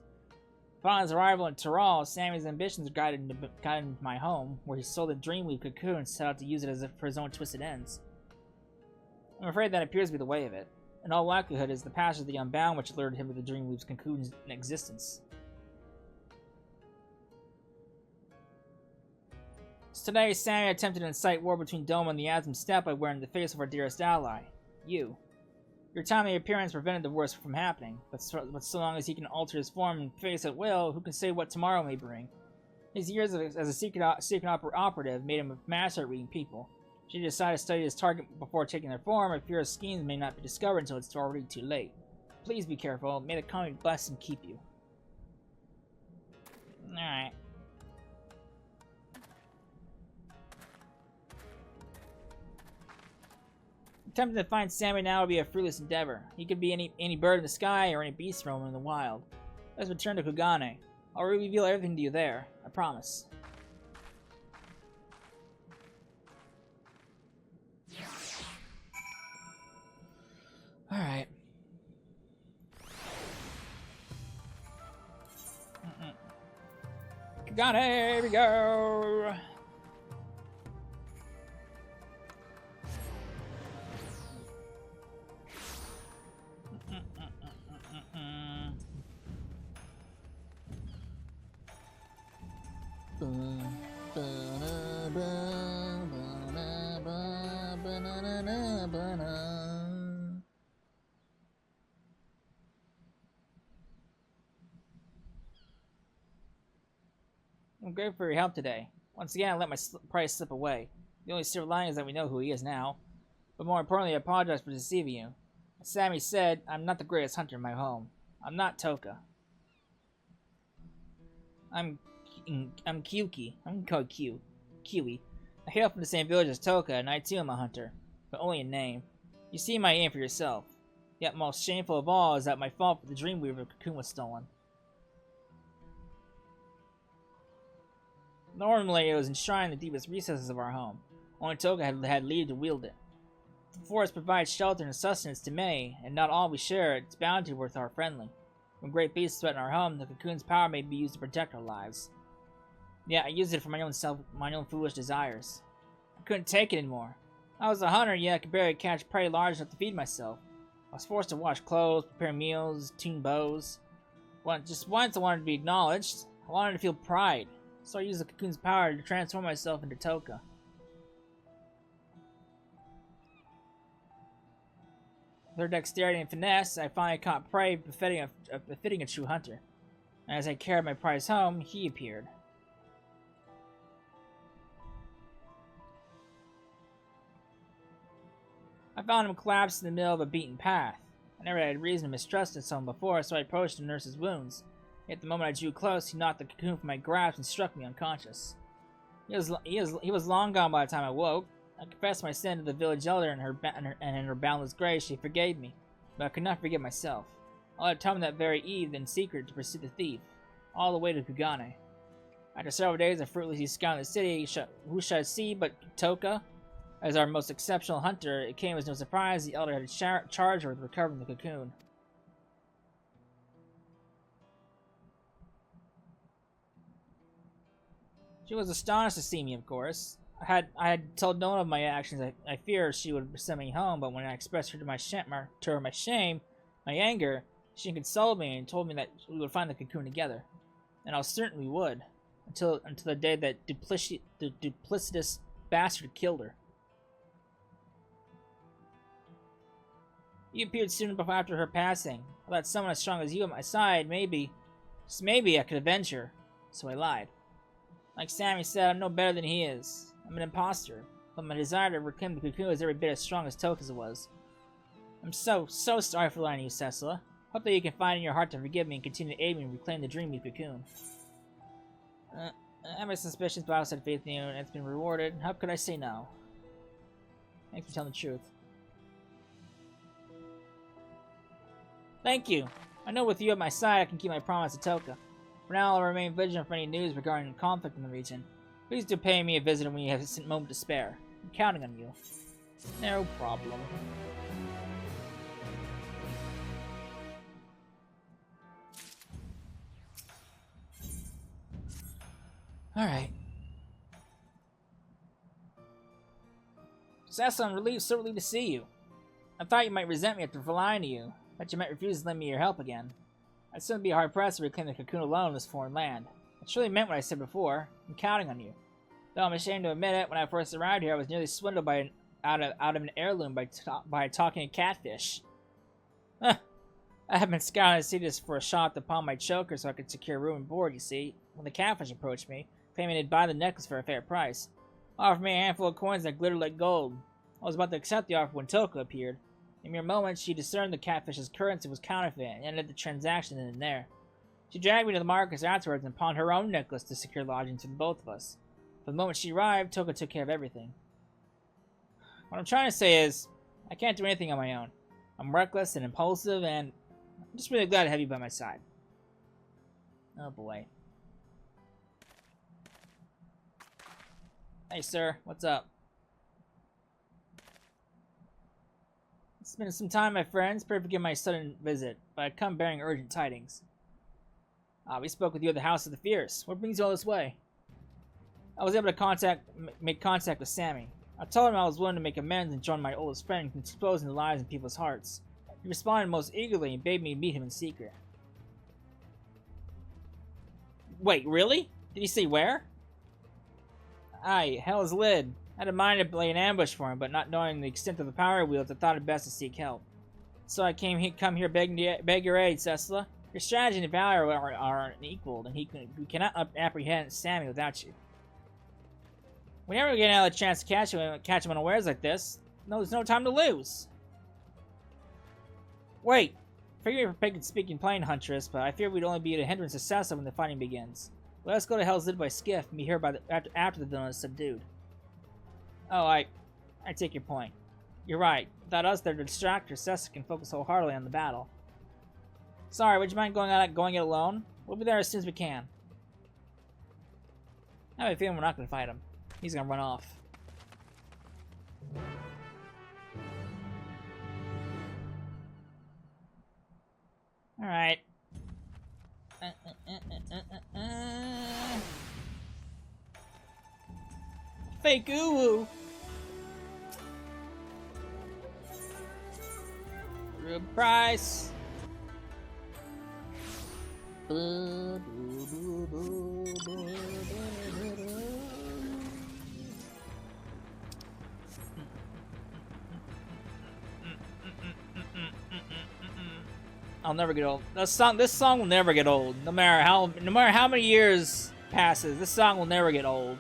Upon his arrival in Tyrol, Sammy's ambitions guided him to my home, where he sold the Dreamweave Cocoon and set out to use it for his own twisted ends. I'm afraid that appears to be the way of it. In all likelihood, it is the Passage of the Unbound which lured him to the Dreamweave's Cocoon's existence. So today, Sammy attempted to incite war between Doma and the Azim Steppe by wearing the face of our dearest ally, you. Your timely appearance prevented the worst from happening, but so long as he can alter his form and face at will, who can say what tomorrow may bring? His years as a secret operative made him a master at reading people. Should he decide to study his target before taking their form, I fear his schemes may not be discovered until it's already too late. Please be careful. May the comet bless and keep you. Alright. Attempting to find Sammy now would be a fruitless endeavor. He could be any bird in the sky or any beast roaming in the wild. Let's return to Kugane. I'll reveal everything to you there. I promise. Alright. Kugane, here we go! I'm grateful for your help today. Once again, I let my price slip away. The only silver lining is that we know who he is now. But more importantly, I apologize for deceiving you. As Sammy said, I'm not the greatest hunter in my home. I'm not Toka. I'm Kyuki. I'm called Kiwi. I hail from the same village as Toka, and I too am a hunter, but only in name. You see my aim for yourself. Yet most shameful of all is that my fault for the Dreamweave Cocoon was stolen. Normally, it was enshrined in the deepest recesses of our home. Only Toka had leave to wield it. The forest provides shelter and sustenance to many, and not all we share its bounty with our friendly. When great beasts threaten our home, the cocoon's power may be used to protect our lives. Yet I used it for my own foolish desires. I couldn't take it anymore. I was a hunter, yet I could barely catch prey large enough to feed myself. I was forced to wash clothes, prepare meals, tune bows. Just once I wanted to be acknowledged. I wanted to feel pride. So I used the cocoon's power to transform myself into Toka. With her dexterity and finesse, I finally caught prey befitting a true hunter. And as I carried my prize home, he appeared. I found him collapsed in the middle of a beaten path. I never had reason to mistrust someone before, so I approached to nurse his wounds. Yet the moment I drew close, he knocked the cocoon from my grasp and struck me unconscious. He was long gone by the time I woke. I confessed my sin to the village elder, and in her boundless grace, she forgave me. But I could not forgive myself. I had determined that very eve in secret to pursue the thief, all the way to Kugane. After several days of fruitlessly scouring the city, who should I see but Toka? As our most exceptional hunter, it came as no surprise the elder had charged her with recovering the cocoon. She was astonished to see me, of course. I had told no one of my actions. I feared she would send me home, but when I expressed her to my shame, my anger, she consoled me and told me that we would find the cocoon together. And I was certain we would, until the day that the duplicitous bastard killed her. You appeared soon after her passing. I thought someone as strong as you at my side, maybe, just maybe I could avenge her. So I lied. Like Sammy said, I'm no better than he is. I'm an imposter, but my desire to reclaim the cocoon is every bit as strong as Toka's was. I'm so sorry for lying to you, Cecila. Hope that you can find in your heart to forgive me and continue to aid me to reclaim the Dreamweave cocoon. I have my suspicions, but I also had faith in you, and it's been rewarded. How could I say no? Thanks for telling the truth. Thank you. I know with you at my side, I can keep my promise to Toka. For now, I'll remain vigilant for any news regarding the conflict in the region. Please do pay me a visit when you have a moment to spare. I'm counting on you. No problem. Alright. Cecil, I'm so relieved to see you. I thought you might resent me after lying to you. That you might refuse to lend me your help again. I'd soon be hard-pressed to reclaim the cocoon alone in this foreign land. I truly meant what I said before. I'm counting on you. Though I'm ashamed to admit it, when I first arrived here, I was nearly swindled out of an heirloom by a talking catfish. I have been scouting the city for a shot to palm my choker so I could secure room and board, you see. When the catfish approached me, claiming they'd buy the necklace for a fair price, offered me a handful of coins that glittered like gold. I was about to accept the offer when Toka appeared. In mere moments, she discerned the catfish's currency was counterfeit and ended the transaction in and there. She dragged me to the markets afterwards and pawned her own necklace to secure lodgings for the both of us. From the moment she arrived, Toka took care of everything. What I'm trying to say is, I can't do anything on my own. I'm reckless and impulsive, and I'm just really glad to have you by my side. Oh boy. Hey sir, what's up? It's been some time, my friends. Pray forgive my sudden visit, but I come bearing urgent tidings. We spoke with you at the House of the Fierce. What brings you all this way? I was able to make contact with Sammy. I told him I was willing to make amends and join my oldest friend in exposing the lies in people's hearts. He responded most eagerly and bade me meet him in secret. Wait, really? Did he say where? Aye, Hell's Lid. I had in mind to lay an ambush for him, but not knowing the extent of the power wields, I thought it best to seek help. So I come here begging beg your aid, Cecila. Your strategy and valor are unequaled, and we cannot apprehend Sammy without you. We never get another chance to catch him unawares like this. No, there's no time to lose. Wait, forgive me for speaking plain, Huntress, but I fear we'd only be a hindrance to Cecil when the fighting begins. Let us go to Hell's Lid by skiff and be here after the villain is subdued. Oh, I take your point. You're right. Without us there to distract her, Cecil can focus wholeheartedly on the battle. Sorry, would you mind going it alone? We'll be there as soon as we can. I have a feeling we're not going to fight him. He's going to run off. Alright. Fake uwu. Dripice. I'll never get old. This song will never get old. No matter how many years passes, this song will never get old.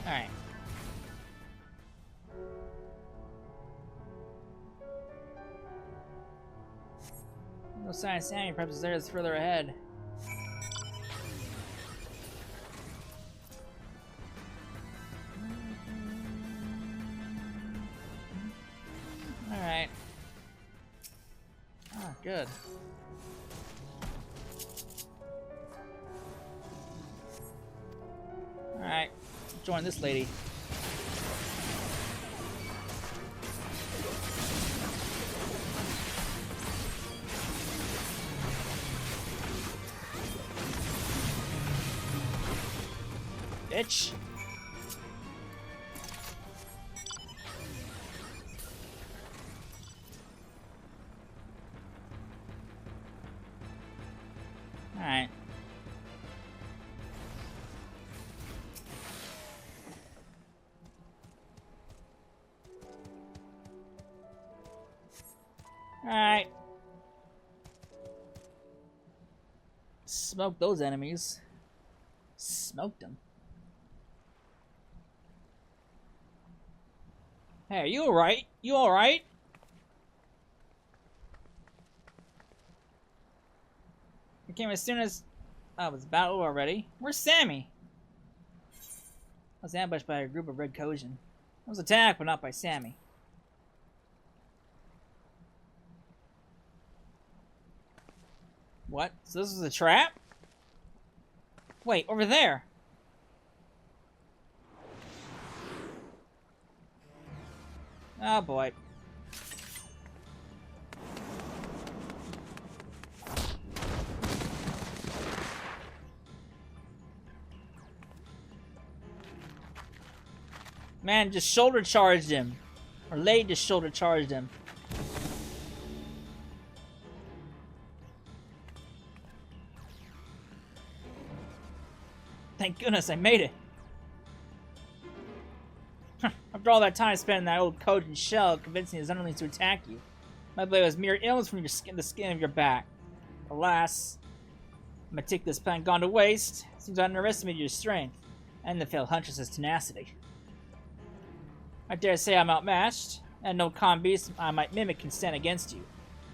Alright. No sign of Sammy, perhaps there's further ahead. Alright. Ah, good. Alright. Join this lady. Bitch. Alright. Alright. Smoke those enemies. Smoked them. Hey, are you alright? You alright? It came as soon as... Oh, it's battle already? Where's Sammy? I was ambushed by a group of Red Cocoon. I was attacked, but not by Sammy. What? So this was a trap? Wait, over there! Oh boy. Man just shoulder charged him. Or Lade just shoulder charged him. Thank goodness I made it. After all that time spent in that old coat and shell convincing his underlings to attack you, my blade was mere illness from the skin of your back. Alas, my meticulous plan gone to waste. Seems I underestimated your strength, and the failed huntress's tenacity. I dare say I'm outmatched, and no calm beast I might mimic can stand against you.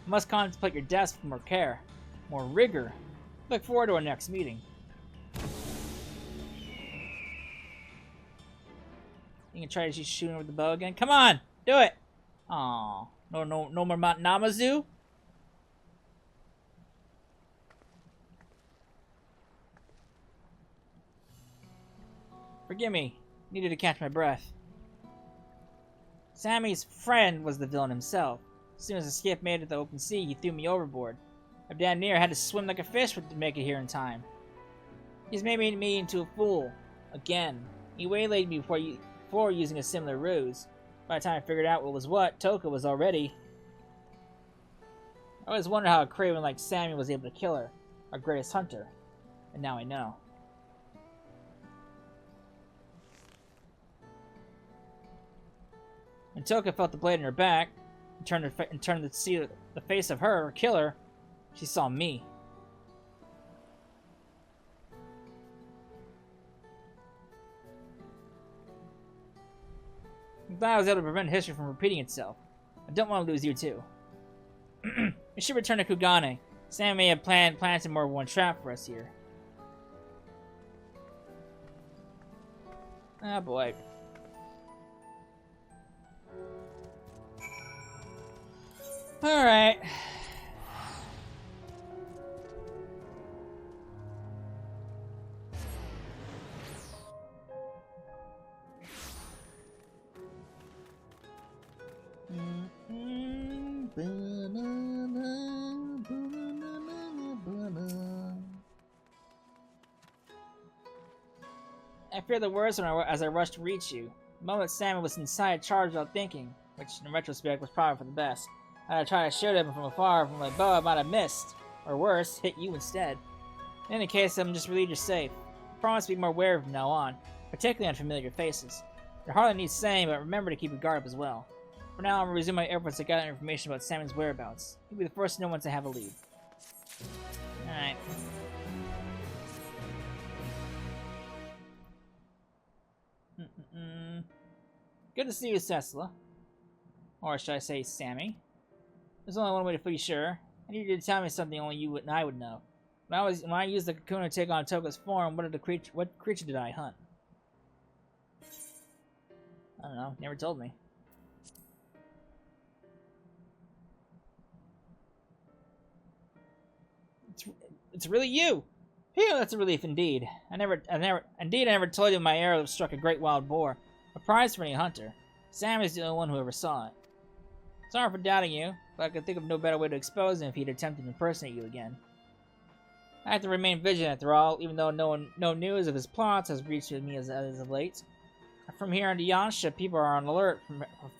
I must contemplate your death with more care, more rigor. Look forward to our next meeting. You can try to shoot him with the bow again. Come on, do it. Aw, no more Namazu. Forgive me. Needed to catch my breath. Sammy's friend was the villain himself. As soon as the skiff made it to the open sea, he threw me overboard. I damn near had to swim like a fish to make it here in time. He's made me into a fool. Again. He waylaid me before using a similar ruse. By the time I figured out what was what, Toka was already... I always wondered how a craven like Sammy was able to kill her, our greatest hunter. And now I know. When Toka felt the blade in her back, and turned to see the face of her killer, she saw me. I'm glad I was able to prevent history from repeating itself. I don't want to lose you too. We should return to Kugane. Sam may have planted more than one trap for us here. Ah, boy. Alright. I fear the worst as I rushed to reach you. The moment Sam was inside, charged without thinking, which in retrospect was probably for the best. I tried to shoot him from afar from my bow, I might have missed. Or worse, hit you instead. In any case, I'm just relieved you're safe. I promise to be more wary from now on, particularly on familiar faces. Your hardly needs saying, but remember to keep your guard up as well. For now, I'll resume my efforts to gather information about Sammy's whereabouts. He'll be the first to know once I have a lead. Alright. Good to see you, Cecila. Or should I say, Sammy? There's only one way to be sure. I need you to tell me something only you and I would know. When I used the Cocoon to take on Toka's form, what creature did I hunt? I don't know. Never told me. It's really you. Phew, that's a relief indeed. I never told you my arrow struck a great wild boar, a prize for any hunter. Sam is the only one who ever saw it. Sorry for doubting you, but I could think of no better way to expose him if he'd attempted to impersonate you again. I have to remain vigilant after all, even though no news of his plots has reached me as of late. From here into Yansha, people are on alert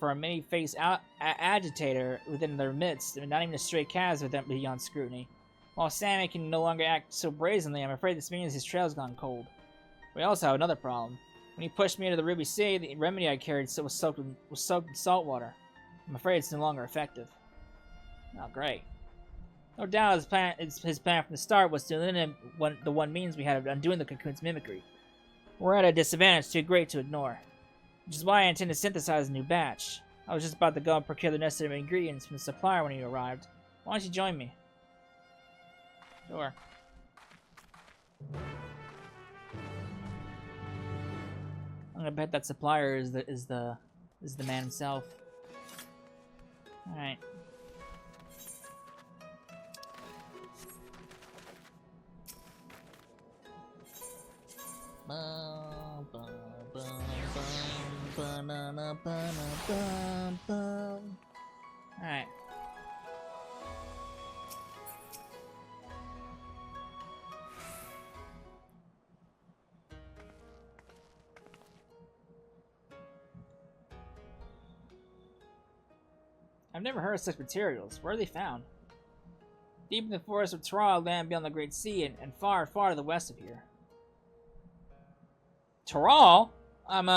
for a many-faced agitator within their midst, and not even a stray cat without beyond scrutiny. While Sammy can no longer act so brazenly, I'm afraid this means his trail's gone cold. We also have another problem. When he pushed me into the Ruby Sea, the remedy I carried was soaked in salt water. I'm afraid it's no longer effective. Oh, great. No doubt his plan from the start was to eliminate the one means we had of undoing the Cocoon's mimicry. We're at a disadvantage too great to ignore. Which is why I intend to synthesize a new batch. I was just about to go and procure the necessary ingredients from the supplier when he arrived. Why don't you join me? Sure. I'm gonna bet that supplier is the man himself. All right. Alright. I've never heard of such materials. Where are they found? Deep in the forest of Taral, land beyond the Great Sea, and far, far to the west of here. Taral? I'm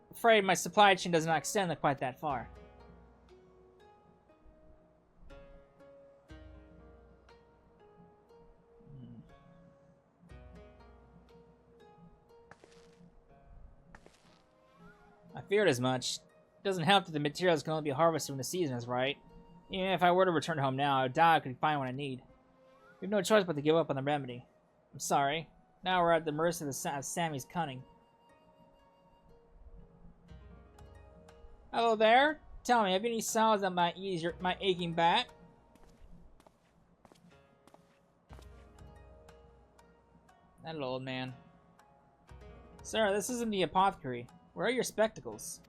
afraid my supply chain does not extend quite that far. I feared as much. It doesn't help that the materials can only be harvested when the season is right. Even if I were to return home now, I doubt I could find what I need. We have no choice but to give up on the remedy. I'm sorry. Now we're at the mercy of Sammy's cunning. Hello there. Tell me, have you any salads that might ease my aching back? That little old man. Sir, this isn't the apothecary. Where are your spectacles?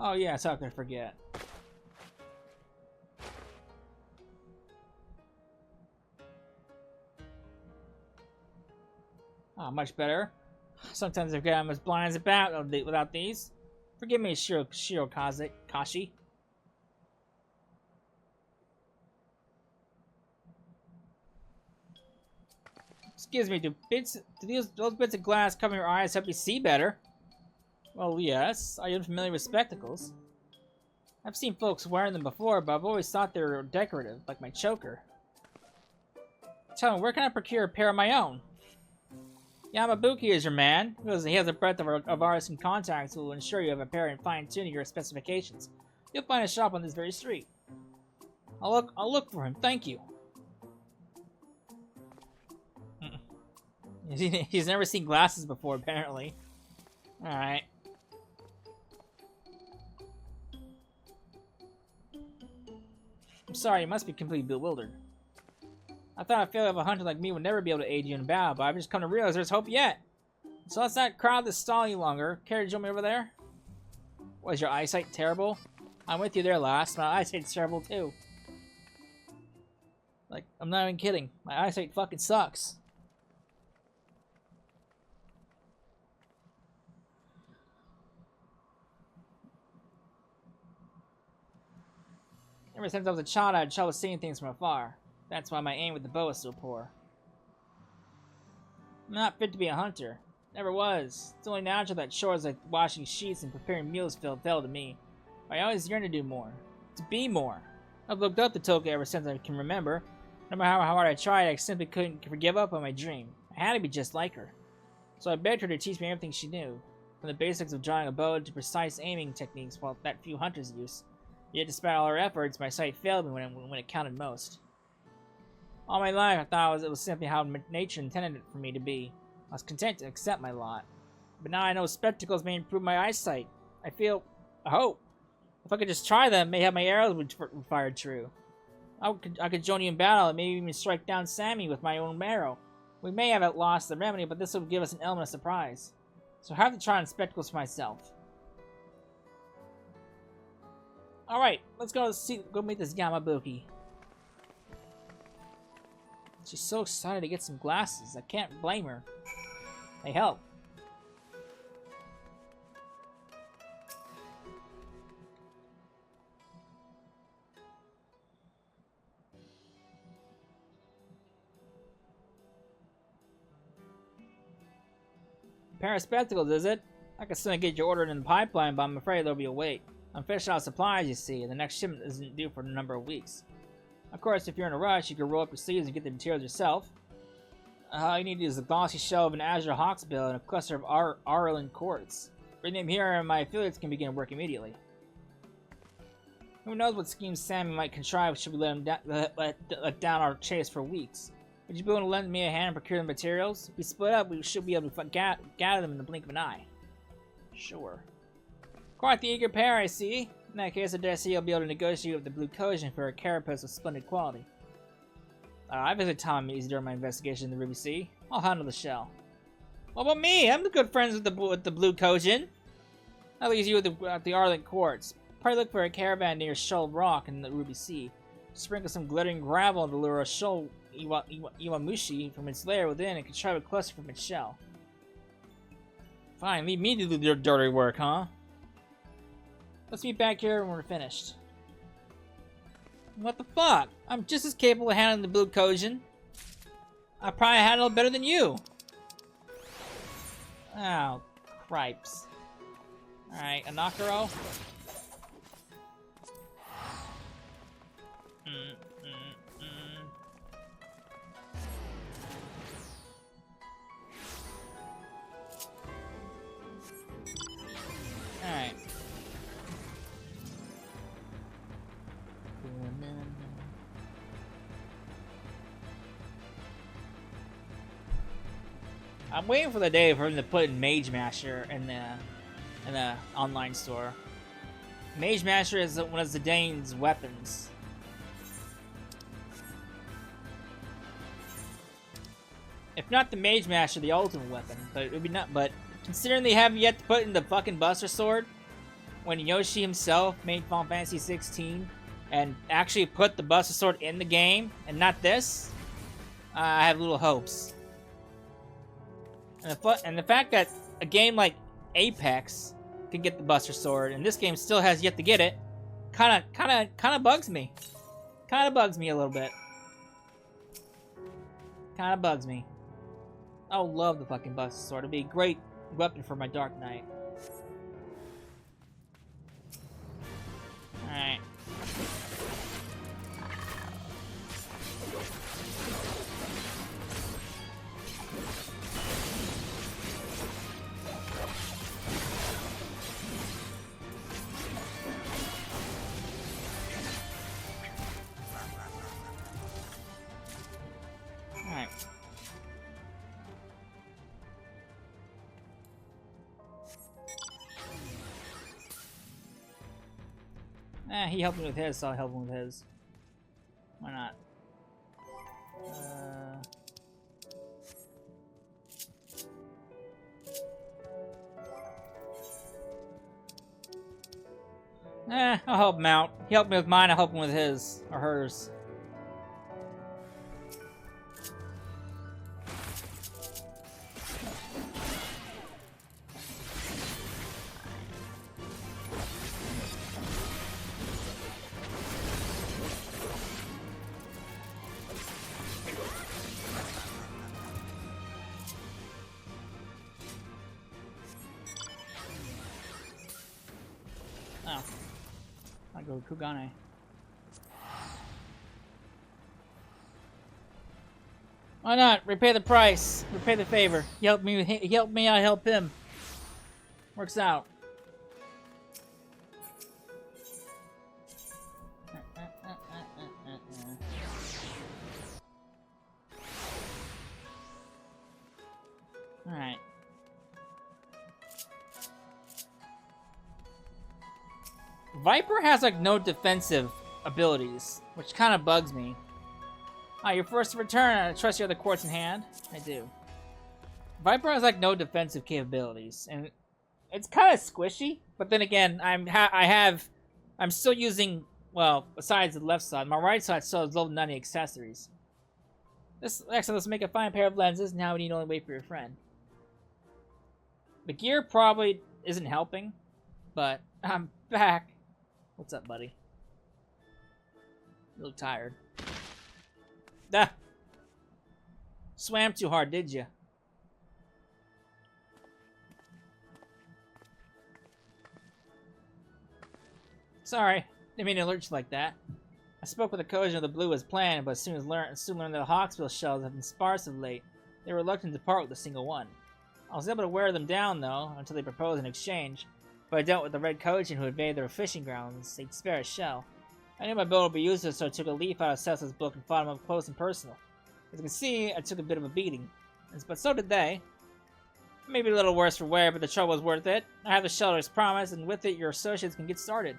Oh yes, how could I forget? Oh, much better. Sometimes I forget I'm as blind as a bat without these. Forgive me, Kashi. Excuse me, do those bits of glass covering your eyes help you see better? Well, yes. Are you unfamiliar with spectacles? I've seen folks wearing them before, but I've always thought they were decorative, like my choker. Tell me, where can I procure a pair of my own? Yamabuki is your man, because he has a breadth of artists and contacts who will ensure you have a pair and fine-tune your specifications. You'll find a shop on this very street. I'll look for him, thank you. He's never seen glasses before, apparently. Alright. I'm sorry, you must be completely bewildered. I thought a failure of a hunter like me would never be able to aid you in battle, but I've just come to realize there's hope yet. So let's not crowd this stall any longer. Care to join me over there? Was your eyesight terrible? I'm with you there, lass. My eyesight's terrible too. Like, I'm not even kidding. My eyesight fucking sucks. Ever since I was a child, I had trouble seeing things from afar. That's why my aim with the bow is so poor. I'm not fit to be a hunter. Never was. It's only natural that chores like washing sheets and preparing meals fell to me. I always yearn to do more. To be more. I've looked up to Toka ever since I can remember. No matter how hard I tried, I simply couldn't give up on my dream. I had to be just like her. So I begged her to teach me everything she knew. From the basics of drawing a bow to precise aiming techniques that few hunters use. Yet despite all her efforts, my sight failed me when it counted most. All my life I thought it was simply how nature intended it for me to be. I was content to accept my lot. But now I know spectacles may improve my eyesight. I feel hope. If I could just try them, maybe my arrows would fire true. I could join you in battle and maybe even strike down Sammy with my own arrow. We may have lost the remedy, but this will give us an element of surprise. So I have to try on spectacles for myself. Alright, let's go meet this Yamabuki. She's so excited to get some glasses. I can't blame her. They help. A pair of spectacles, is it? I can soon get your order in the pipeline, but I'm afraid there'll be a wait. I'm finishing out supplies, you see, and the next shipment isn't due for a number of weeks. Of course, if you're in a rush, you can roll up your sleeves and get the materials yourself. All you need is a glossy shell of an azure hawksbill and a cluster of Arlen quartz. Bring them here and my affiliates can begin work immediately. Who knows what schemes Sammy might contrive should we let down our chase for weeks. Would you be willing to lend me a hand and procure the materials? If we split up, we should be able to gather them in the blink of an eye. Sure. Quite the eager pair, I see. In that case, I dare say you'll be able to negotiate with the Blue Cocoon for a carapace of splendid quality. I visited Tom and Easy during my investigation in the Ruby Sea. I'll handle the shell. What about me? I'm the good friends with the Blue Cocoon. That leaves you with the Arlen Quartz. Probably look for a caravan near Shoal Rock in the Ruby Sea. Sprinkle some glittering gravel to lure a Shoal Iwamushi from its lair within and contrive a cluster from its shell. Fine, leave me to do the dirty work, huh? Let's meet back here when we're finished. What the fuck? I'm just as capable of handling the Blue Cocoon. I probably handle it better than you. Oh, cripes. Alright, Anakuro. Alright. I'm waiting for the day for him to put in Mage Master in the online store. Mage Master is one of Zidane's weapons. If not the Mage Master, the ultimate weapon. But it would be not. But considering they haven't yet to put in the fucking Buster Sword, when Yoshi himself made Final Fantasy 16 and actually put the Buster Sword in the game and not this, I have little hopes. And the fact that a game like Apex can get the Buster Sword and this game still has yet to get it, kind of bugs me. Kind of bugs me a little bit. Kind of bugs me. I would love the fucking Buster Sword. It'd be a great weapon for my Dark Knight. Alright. Alright. He helped me with his, so I'll help him with his. Why not? I'll help him out. He helped me with mine, I'll help him with his. Or hers. Oh. go Kugane. Why not? Repay the price. Repay the favor. He helped me, I help him. Works out. Alright. Viper has like no defensive abilities, which kind of bugs me. Ah, you're forced to return. I trust you have the quartz in hand. I do. Viper has like no defensive capabilities, and it's kind of squishy. But then again, I'm still using, well, besides the left side, my right side still has level 90 accessories. Excellent. Let's make a fine pair of lenses. Now we need only wait for your friend. The gear probably isn't helping, but I'm back. What's up, buddy? You look tired. Ah! Swam too hard, did you? Sorry, didn't mean to alert you like that. I spoke with the Cocoon of the Blue as planned, but soon learned that the Hawksbill shells have been sparse of late. They were reluctant to part with a single one. I was able to wear them down, though, until they proposed an exchange. But I dealt with the Red Cocoon who invaded their fishing grounds. They'd spare a shell. I knew my bill would be useless, so I took a leaf out of Cecil's book and fought him up close and personal. As you can see, I took a bit of a beating. But so did they. Maybe a little worse for wear, but the trouble was worth it. I have the shelter as promised, and with it, your associates can get started.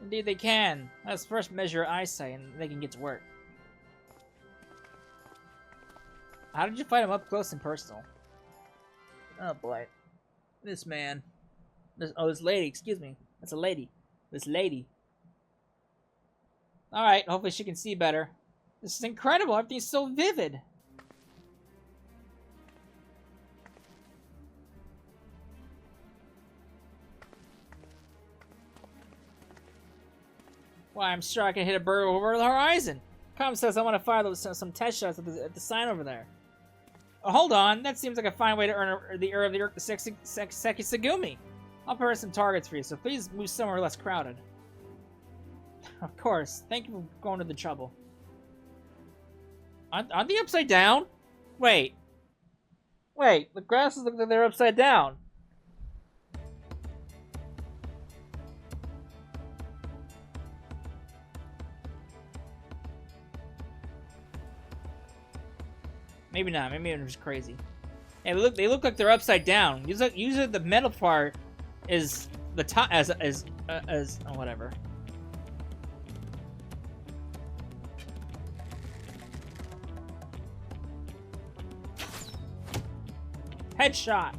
Indeed they can. Let's first measure your eyesight, and they can get to work. How did you fight him up close and personal? Oh boy. This man. This lady, excuse me. That's a lady. This lady. Alright, hopefully she can see better. This is incredible, everything's so vivid. Why, I'm sure I can hit a bird over the horizon. Com says I want to fire some test shots at the sign over there. Oh, hold on, that seems like a fine way to earn the ear of the sexy Segumi. I'll prepare some targets for you, so please move somewhere less crowded. Of course, thank you for going to the trouble. Aren't they upside down? Wait, the grasses look like they're upside down. Maybe not. Maybe I'm just crazy. Hey, they look like they're upside down. Usually the metal part is the top as oh, whatever. Headshot.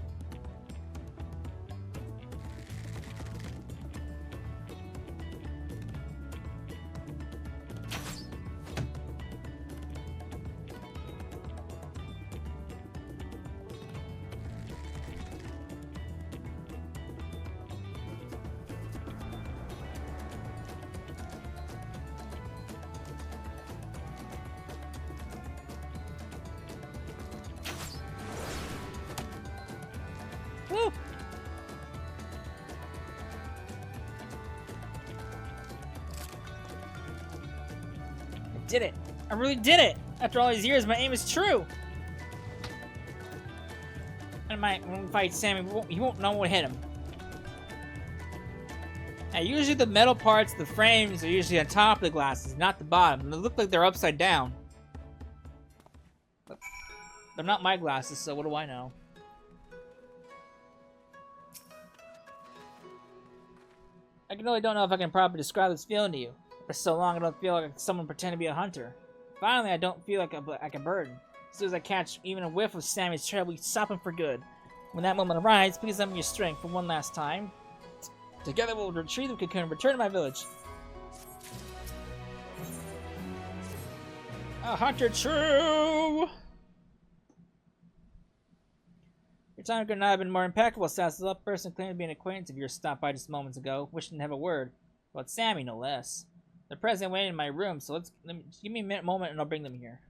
Woo! I did it! I really did it! After all these years, my aim is true! And when we fight Sammy, he won't know what hit him. Now, usually the metal parts, the frames, are usually on top of the glasses, not the bottom. They look like they're upside down. But they're not my glasses, so what do I know? I really don't know if I can properly describe this feeling to you. For so long, I don't feel like someone pretending to be a hunter. Finally, I don't feel like a bird. As soon as I catch even a whiff of Sammy's trail, we stop him for good. When that moment arrives, please lend me your strength for one last time. Together, we'll retrieve the Cocoon and return to my village. A hunter true! Your time could not have been more impeccable, Sassel. That person claimed to be an acquaintance of yours stopped by just moments ago, wishing to have a word. About Sammy, no less. They're present waiting in my room, so give me a moment and I'll bring them here.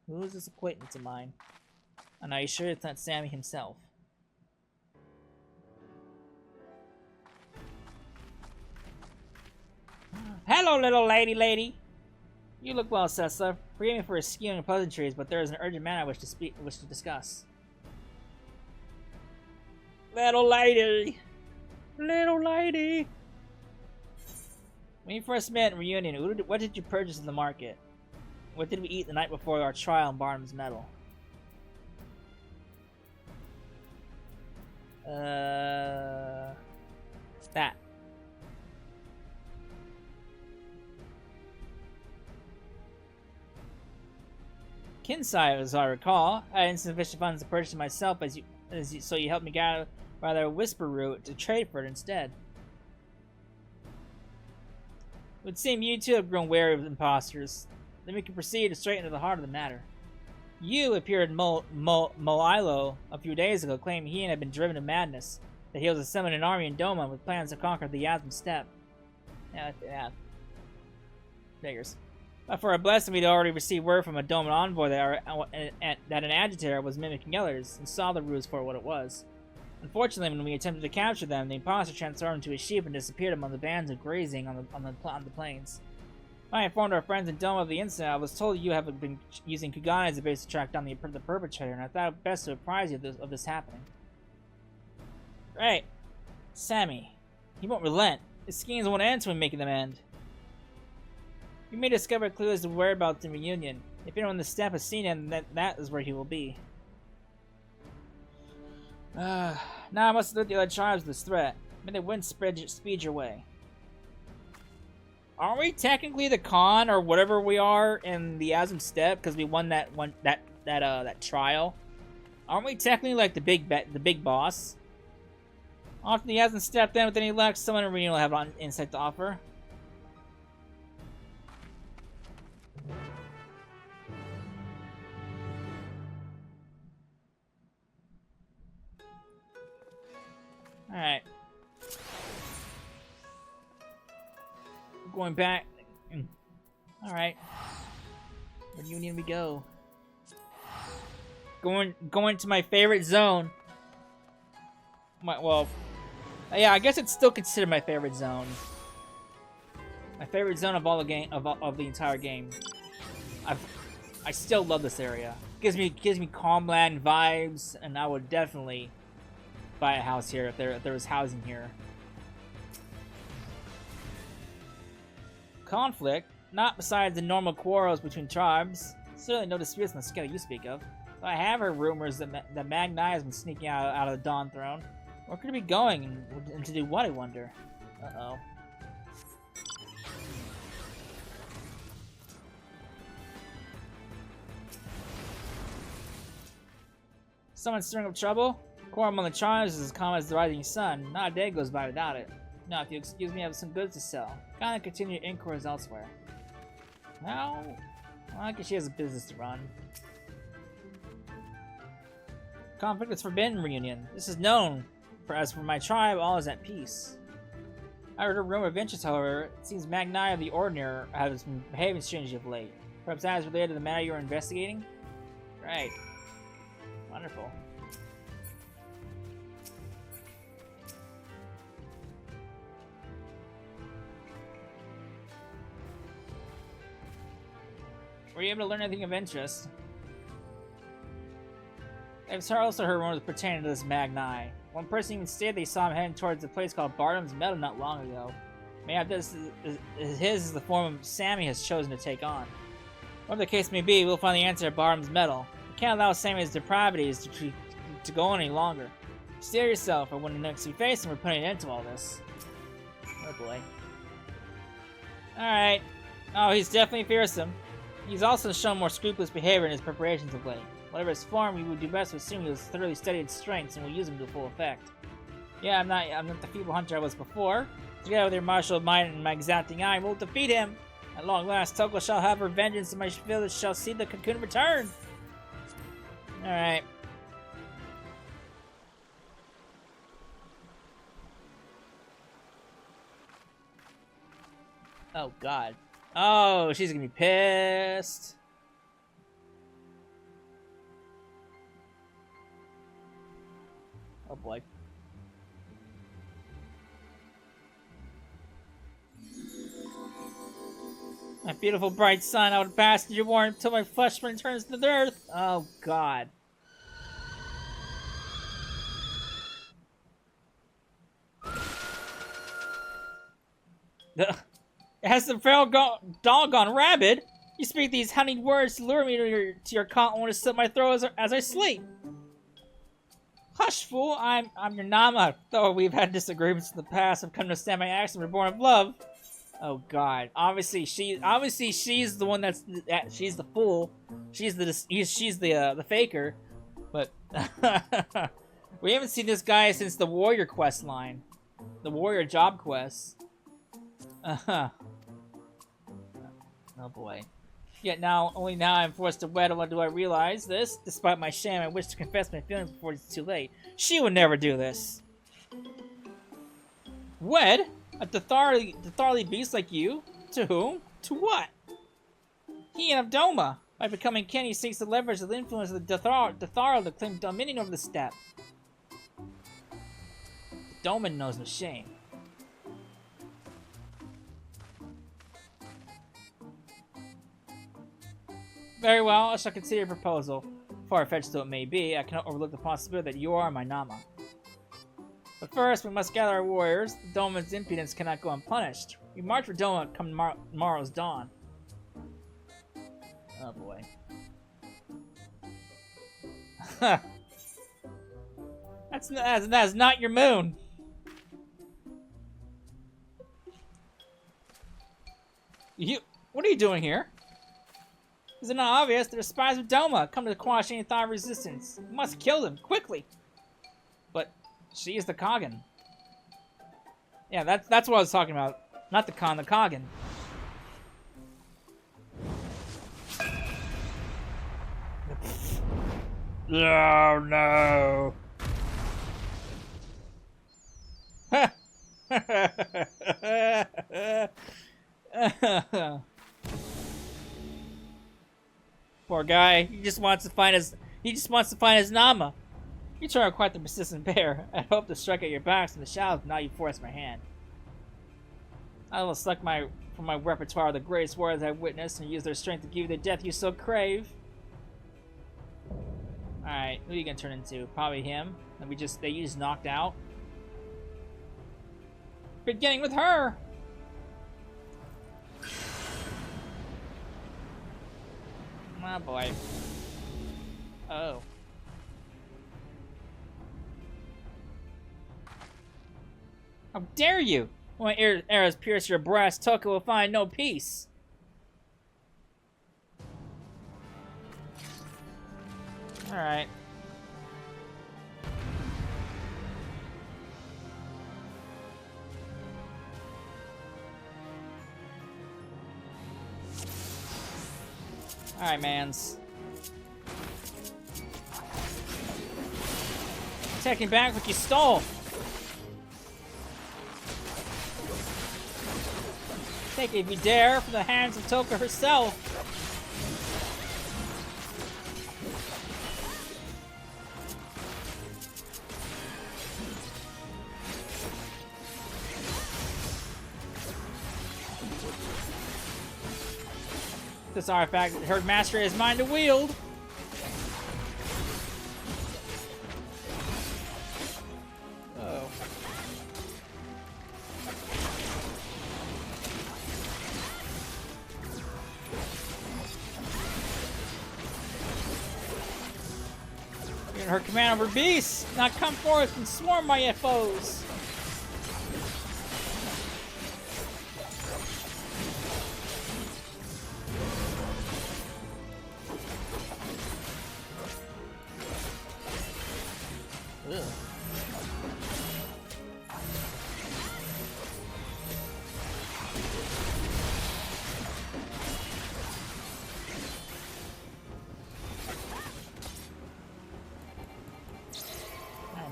Who is this acquaintance of mine? And are you sure it's not Sammy himself? Hello, little lady. You look well, Cessa. Forgive me for skewing pleasantries, but there is an urgent matter I wish to discuss. Little lady. When you first met in Reunion, what did you purchase in the market? What did we eat the night before our trial in Barnum's Meadow? That. Kinsai, as I recall, I had insufficient funds to purchase myself so you helped me gather rather a whisper route to trade for it instead. It would seem you too have grown wary of imposters. Then we can proceed straight into the heart of the matter. You appeared in Moilo a few days ago, claiming he had been driven to madness, that he was assembling an army in Doma with plans to conquer the XIV steppe. Yeah. Figures. But for a blessing, we'd already received word from a Doman envoy that an agitator was mimicking others, and saw the ruse for what it was. Unfortunately, when we attempted to capture them, the imposter transformed into a sheep and disappeared among the bands of grazing on the plains. When I informed our friends in Doma of the incident, I was told you have been using Cocoon as a base to track down the perpetrator, and I thought it best to apprise you of this happening. Right. Sammy. He won't relent. His schemes won't end until we make them end. You may discover clues to whereabouts in Reunion. If anyone in the steppe has seen him, that is where he will be. Now I must alert the other tribes of this threat. May they wouldn't speed your way. Aren't we technically the Khan or whatever we are in the XIV steppe because we won that trial? Aren't we technically like the big boss? After the XIV steppe, then with any luck, someone in Reunion will have an insight to offer. Alright. Going back. Alright. Reunion we go. Going to my favorite zone. Well, yeah, I guess it's still considered my favorite zone. My favorite zone of all the game of the entire game. I still love this area. Gives me Calmland vibes, and I would definitely buy a house here if there was housing here. Conflict, not besides the normal quarrels between tribes. Certainly no disputes on the scale you speak of. But I have heard rumors that Magni has been sneaking out of the Dawn Throne. Where could it be going, and to do what, I wonder? Uh-oh. Someone stirring up trouble? Quarrel among the tribes is as common as the rising sun. Not a day goes by without it. Now, if you excuse me, I have some goods to sell. Kinda continue inquiries elsewhere. Well, I guess she has a business to run. Conflict is forbidden in Reunion. This is known. As for my tribe, all is at peace. I heard a rumor of interest, however. It seems Magni of the Ordinary has been behaving strangely of late. Perhaps that is related to the matter you are investigating? Right. Wonderful. Were you able to learn anything of interest? I've also heard rumors pertaining to this Magni. One person even stated they saw him heading towards a place called Barnum's Meadow not long ago. Maybe this is the form Sammy has chosen to take on. Whatever the case may be, we'll find the answer at Barnum's Meadow. We can't allow Sammy's depravities to go on any longer. Steer yourself, or when next we face him, we're putting an end to all this. Oh boy. Alright. Oh, he's definitely fearsome. He's also shown more scrupulous behavior in his preparations of late. Whatever his form, we would do best to assume he was thoroughly studied strengths and will use them to full effect. Yeah, I'm not the feeble hunter I was before. Together with your martial might and my exacting eye, we'll defeat him. At long last, Toko shall have her vengeance, and my village shall see the Cocoon return. Alright. Oh, God. Oh, she's gonna be pissed. Oh, boy. My beautiful bright sun, I would bask in your warmth until my flesh returns to the earth. Oh God. Has the feral dog gone rabid? You speak these honeyed words to lure me to your cot and want to slit my throat as I sleep. Hush, fool! I'm your Nama. Though we've had disagreements in the past, I've come to understand my actions were born of love. Oh God! Obviously she's the one she's the fool. She's the faker. But we haven't seen this guy since the warrior quest line, the warrior job quest. Oh boy. Yet only now I'm forced to wed. Do I realize this? Despite my shame, I wish to confess my feelings before it's too late. She would never do this. Wed? A Datharli beast like you? To whom? To what? He and Abdoma. By becoming kin, he seeks to leverage the influence of the Datharl to claim dominion over the steppe. Doman knows no shame. Very well, I shall consider your proposal. Far-fetched though it may be, I cannot overlook the possibility that you are my Nama. But first, we must gather our warriors. The Doman's impudence cannot go unpunished. We march for Doma come tomorrow's dawn. Oh boy. That's not your moon. What are you doing here? Is it not obvious? They're spies of Doma, come to quash any thought of resistance. We must kill them, quickly. But she is the Coggin. Yeah, that's what I was talking about. Not the Khan, the Coggin. Oh no. Poor guy. He just wants to find his Nama. You two are quite the persistent pair. I hope to strike at your backs in the shadows, but now you force my hand. I will select from my repertoire the greatest warriors I've witnessed and use their strength to give you the death you so crave. Alright, who are you gonna turn into? Probably him. And you just knocked out. Beginning with her! Oh boy. Oh. How dare you! When my arrows pierce your breast, Toka will find no peace. Alright. Alright, mans. Taking back what you stole. Take it if you dare from the hands of Toka herself. This artifact her master is mine to wield. Oh. Given her command over beasts, not come forth and swarm my foes.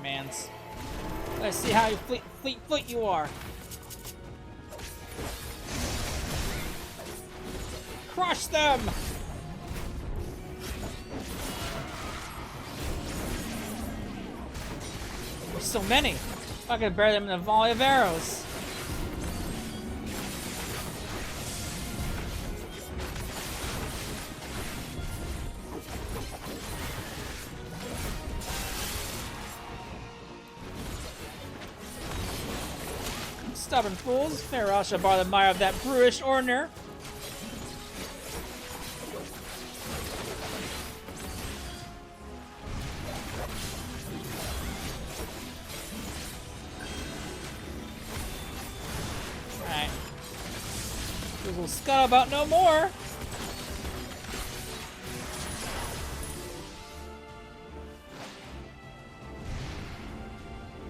Mans. Let's see how fleet you are. Crush them! There's so many. I could bury them in a volley of arrows. Stubborn fools. Farewell shall bar the mire of that brewish ordner. Alright. This will scuttlebutt no more.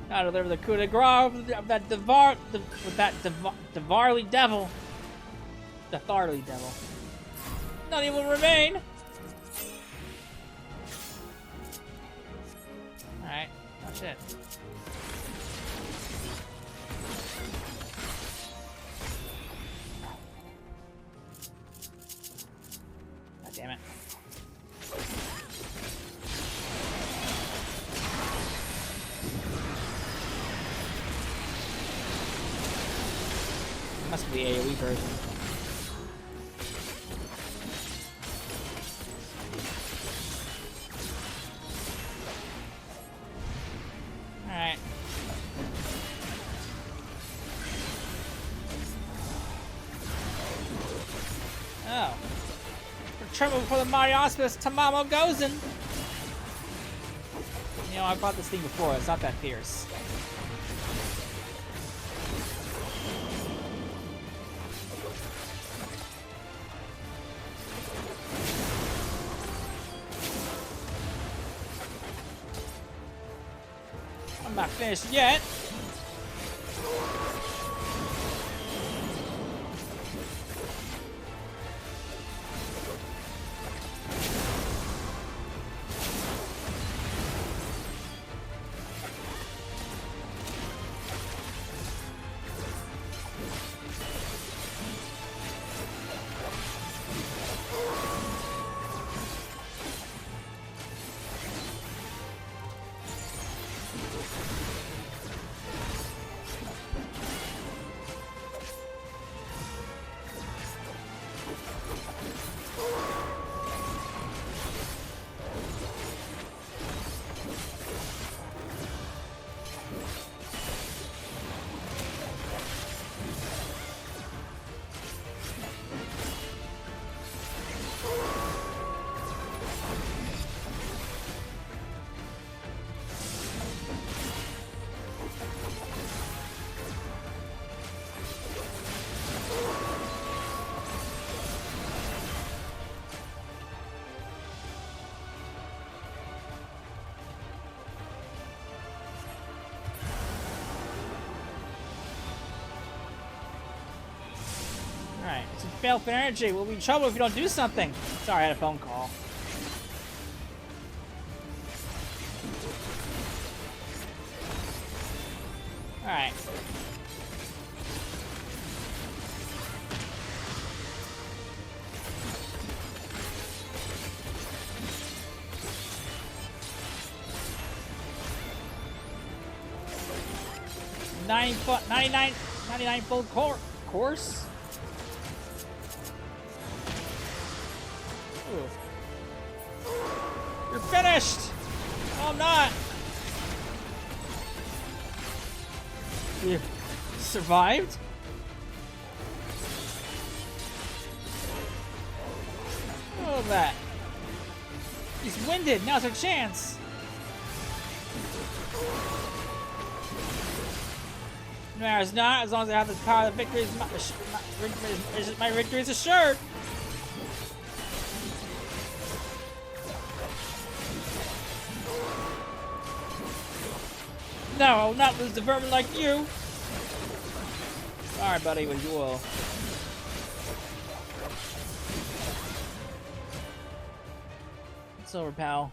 Gotta deliver the coup de grace of that Devarly devil. The Tharly devil. None will remain. Alright, that's it. God damn it. Must be the AoE version. Alright. Oh. For trouble before the mighty auspice, Tamamo Gozen! You know, I fought this thing before, it's not that fierce. I'm not finished yet. Alright, it's a fail for energy. We'll be in trouble if you don't do something. Sorry, I had a phone call. Alright. $99 full course? Ooh. You're finished! No, I'm not! You survived? Look at that. He's winded. Now's our chance. No matters not. As long as I have this power, the victory is my victory is assured. No, I will not lose to vermin like you. Sorry, buddy, but you will. It's over, pal.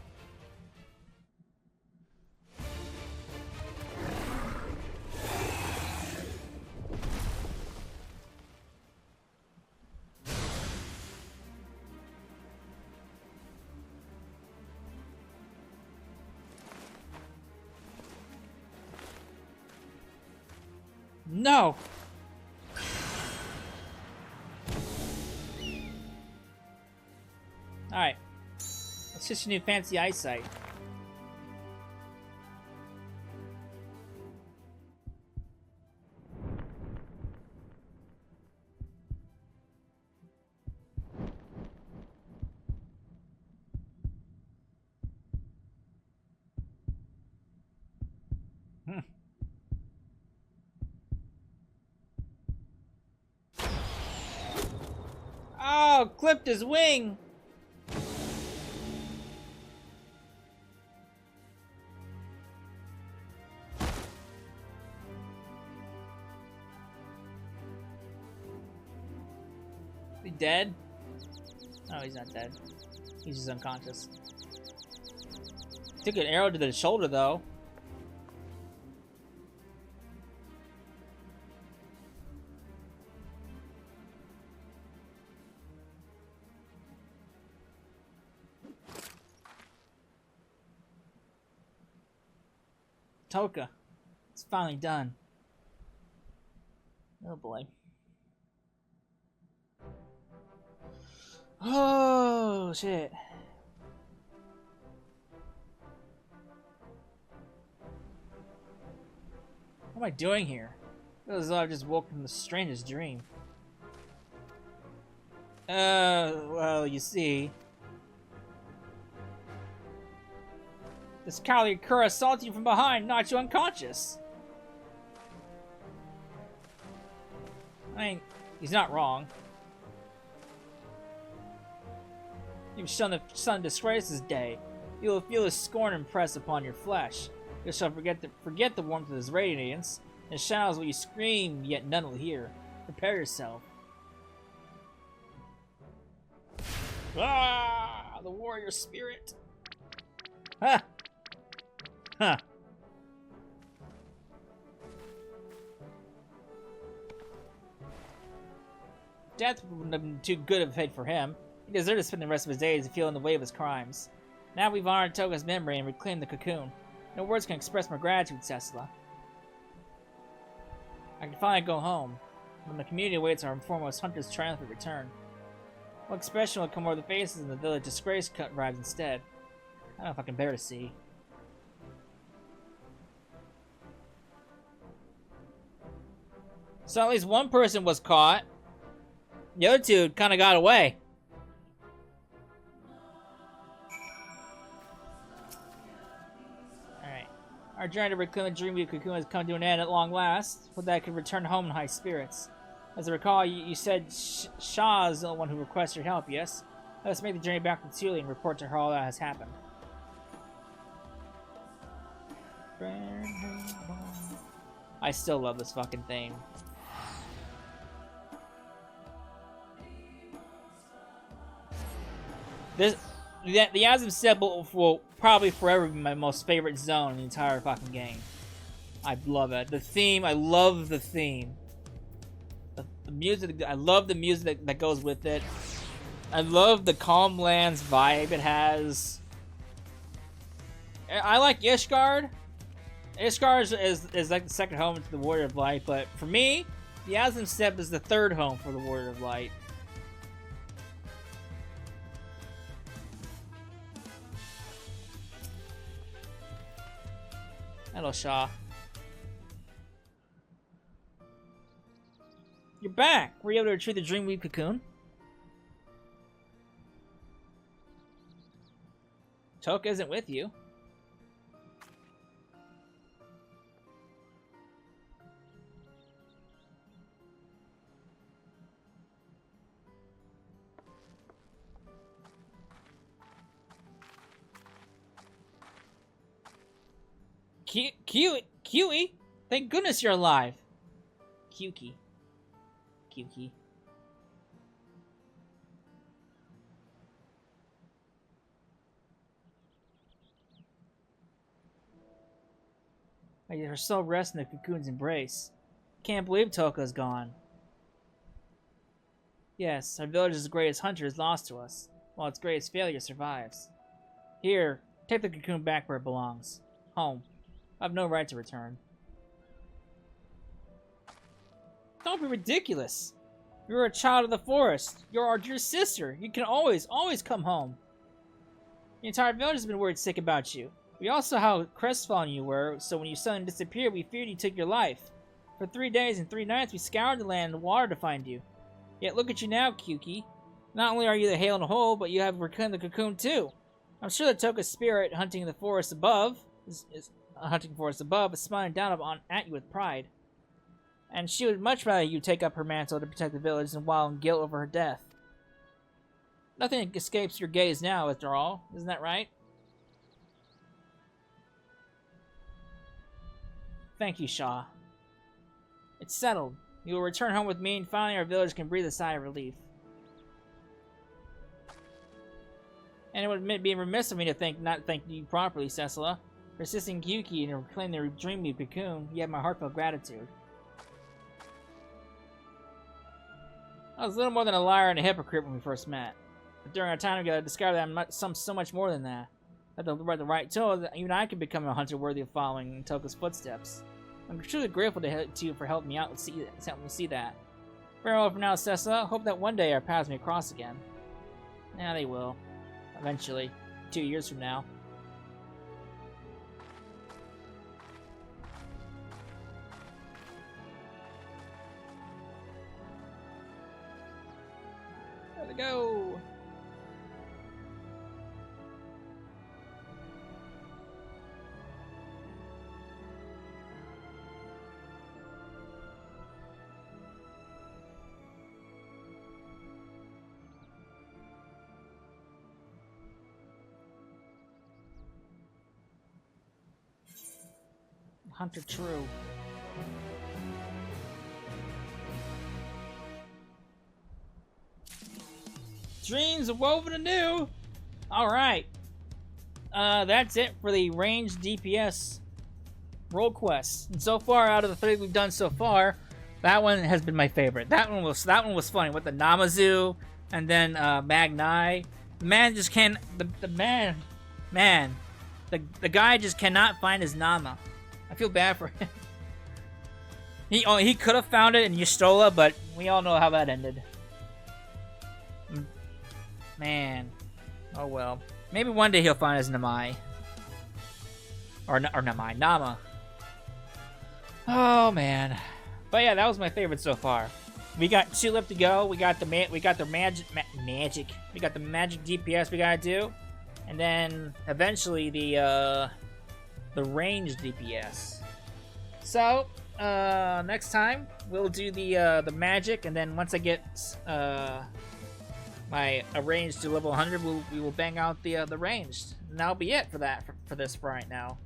No! Alright. Let's just new fancy eyesight. Oh, clipped his wing! Is he dead? No, he's not dead. He's just unconscious. Took an arrow to the shoulder, though. Toka. It's finally done. Oh boy. Oh shit. What am I doing here? It feels as though I've just woken from the strangest dream. Well, you see. This cowardly cur assaulted you from behind, knocked you unconscious. I mean, he's not wrong. You've shown the sun disgraces day. You will feel his scorn impressed upon your flesh. You shall forget the warmth of his radiance. In the shadows will you scream, yet none will hear. Prepare yourself. Ah, the warrior spirit. Ha! Huh. Death wouldn't have been too good of a fate for him. He deserved to spend the rest of his days feeling the weight of his crimes. Now we've honored Toka's memory and reclaimed the cocoon. No words can express my gratitude, Cecila. I can finally go home. When the community awaits our foremost hunter's triumphant return. What expression will come over the faces in the village disgrace cut arrives instead? I don't know if I can bear to see. So at least one person was caught. The other two kind of got away. Alright. Our journey to reclaim the Dreamweave Cocoon has come to an end at long last. With that, I could return home in high spirits. As I recall, you said Shaw is the one who requests your help, yes? Let us make the journey back to Tuli and report to her all that has happened. I still love this fucking theme. The XIV step will probably forever be my most favorite zone in the entire fucking game. I love it. The theme, I love the theme. The music, I love the music that goes with it. I love the Calm Lands vibe it has. I like Ishgard. Ishgard is like the second home to the Warrior of Light, but for me, the XIV step is the third home for the Warrior of Light. Hello, Shaw. You're back! Were you able to retrieve the Dreamweave Cocoon? Toka isn't with you. Kiwi? Thank goodness you're alive. Kyuki. Her soul rests in the cocoon's embrace. Can't believe Toka's gone. Yes, our village's greatest hunter is lost to us, while its greatest failure survives. Here, take the cocoon back where it belongs. Home. I have no right to return. Don't be ridiculous. You're a child of the forest. You're our dear sister. You can always come home. The entire village has been worried sick about you. We also saw how crestfallen you were, so when you suddenly disappeared, we feared you took your life. For 3 days and 3 nights, we scoured the land and water to find you. Yet look at you now, Kyuki. Not only are you the hale and whole, but you have reclaimed the cocoon too. I'm sure that Toka's spirit hunting the forest above is smiling down at you with pride. And she would much rather you take up her mantle to protect the village than wallow in guilt over her death. Nothing escapes your gaze now, after all. Isn't that right? Thank you, Shaw. It's settled. You will return home with me, and finally our village can breathe a sigh of relief. And it would be remiss of me to not thank you properly, Cecila. For assisting Yuki in reclaiming the Dreamweave Cocoon, you have my heartfelt gratitude. I was little more than a liar and a hypocrite when we first met. But during our time together, I discovered that I'm so much more than that. At the right tools, even I could become a hunter worthy of following in Toka's footsteps. I'm truly grateful to you for helping me out and helping me see that. Farewell for now, Cecila. Hope that one day our paths may cross again. Yeah, they will. Eventually. 2 years from now. There we go! Hunter True. Dreams are woven anew! Alright. That's it for the ranged DPS role quest. And so far, out of the 3 we've done so far, that one has been my favorite. That one was funny with the Namazu and then Magnai. The man just can't the guy just cannot find his Nama. I feel bad for him. He could have found it in Y'shtola, but we all know how that ended. Man. Oh well. Maybe one day he'll find his Namai. Or Namai. Nama. Oh man. But yeah, that was my favorite so far. We got 2 left to go. We got the magic. We got the magic DPS we gotta do, and then eventually the ranged DPS. So next time we'll do the magic, and then once I get my ranged to level 100, we will bang out the ranged. And that'll be it for this for right now.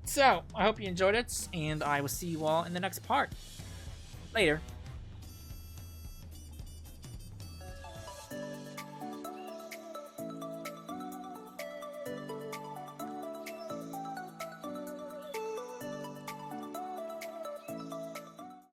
So I hope you enjoyed it, and I will see you all in the next part. Later.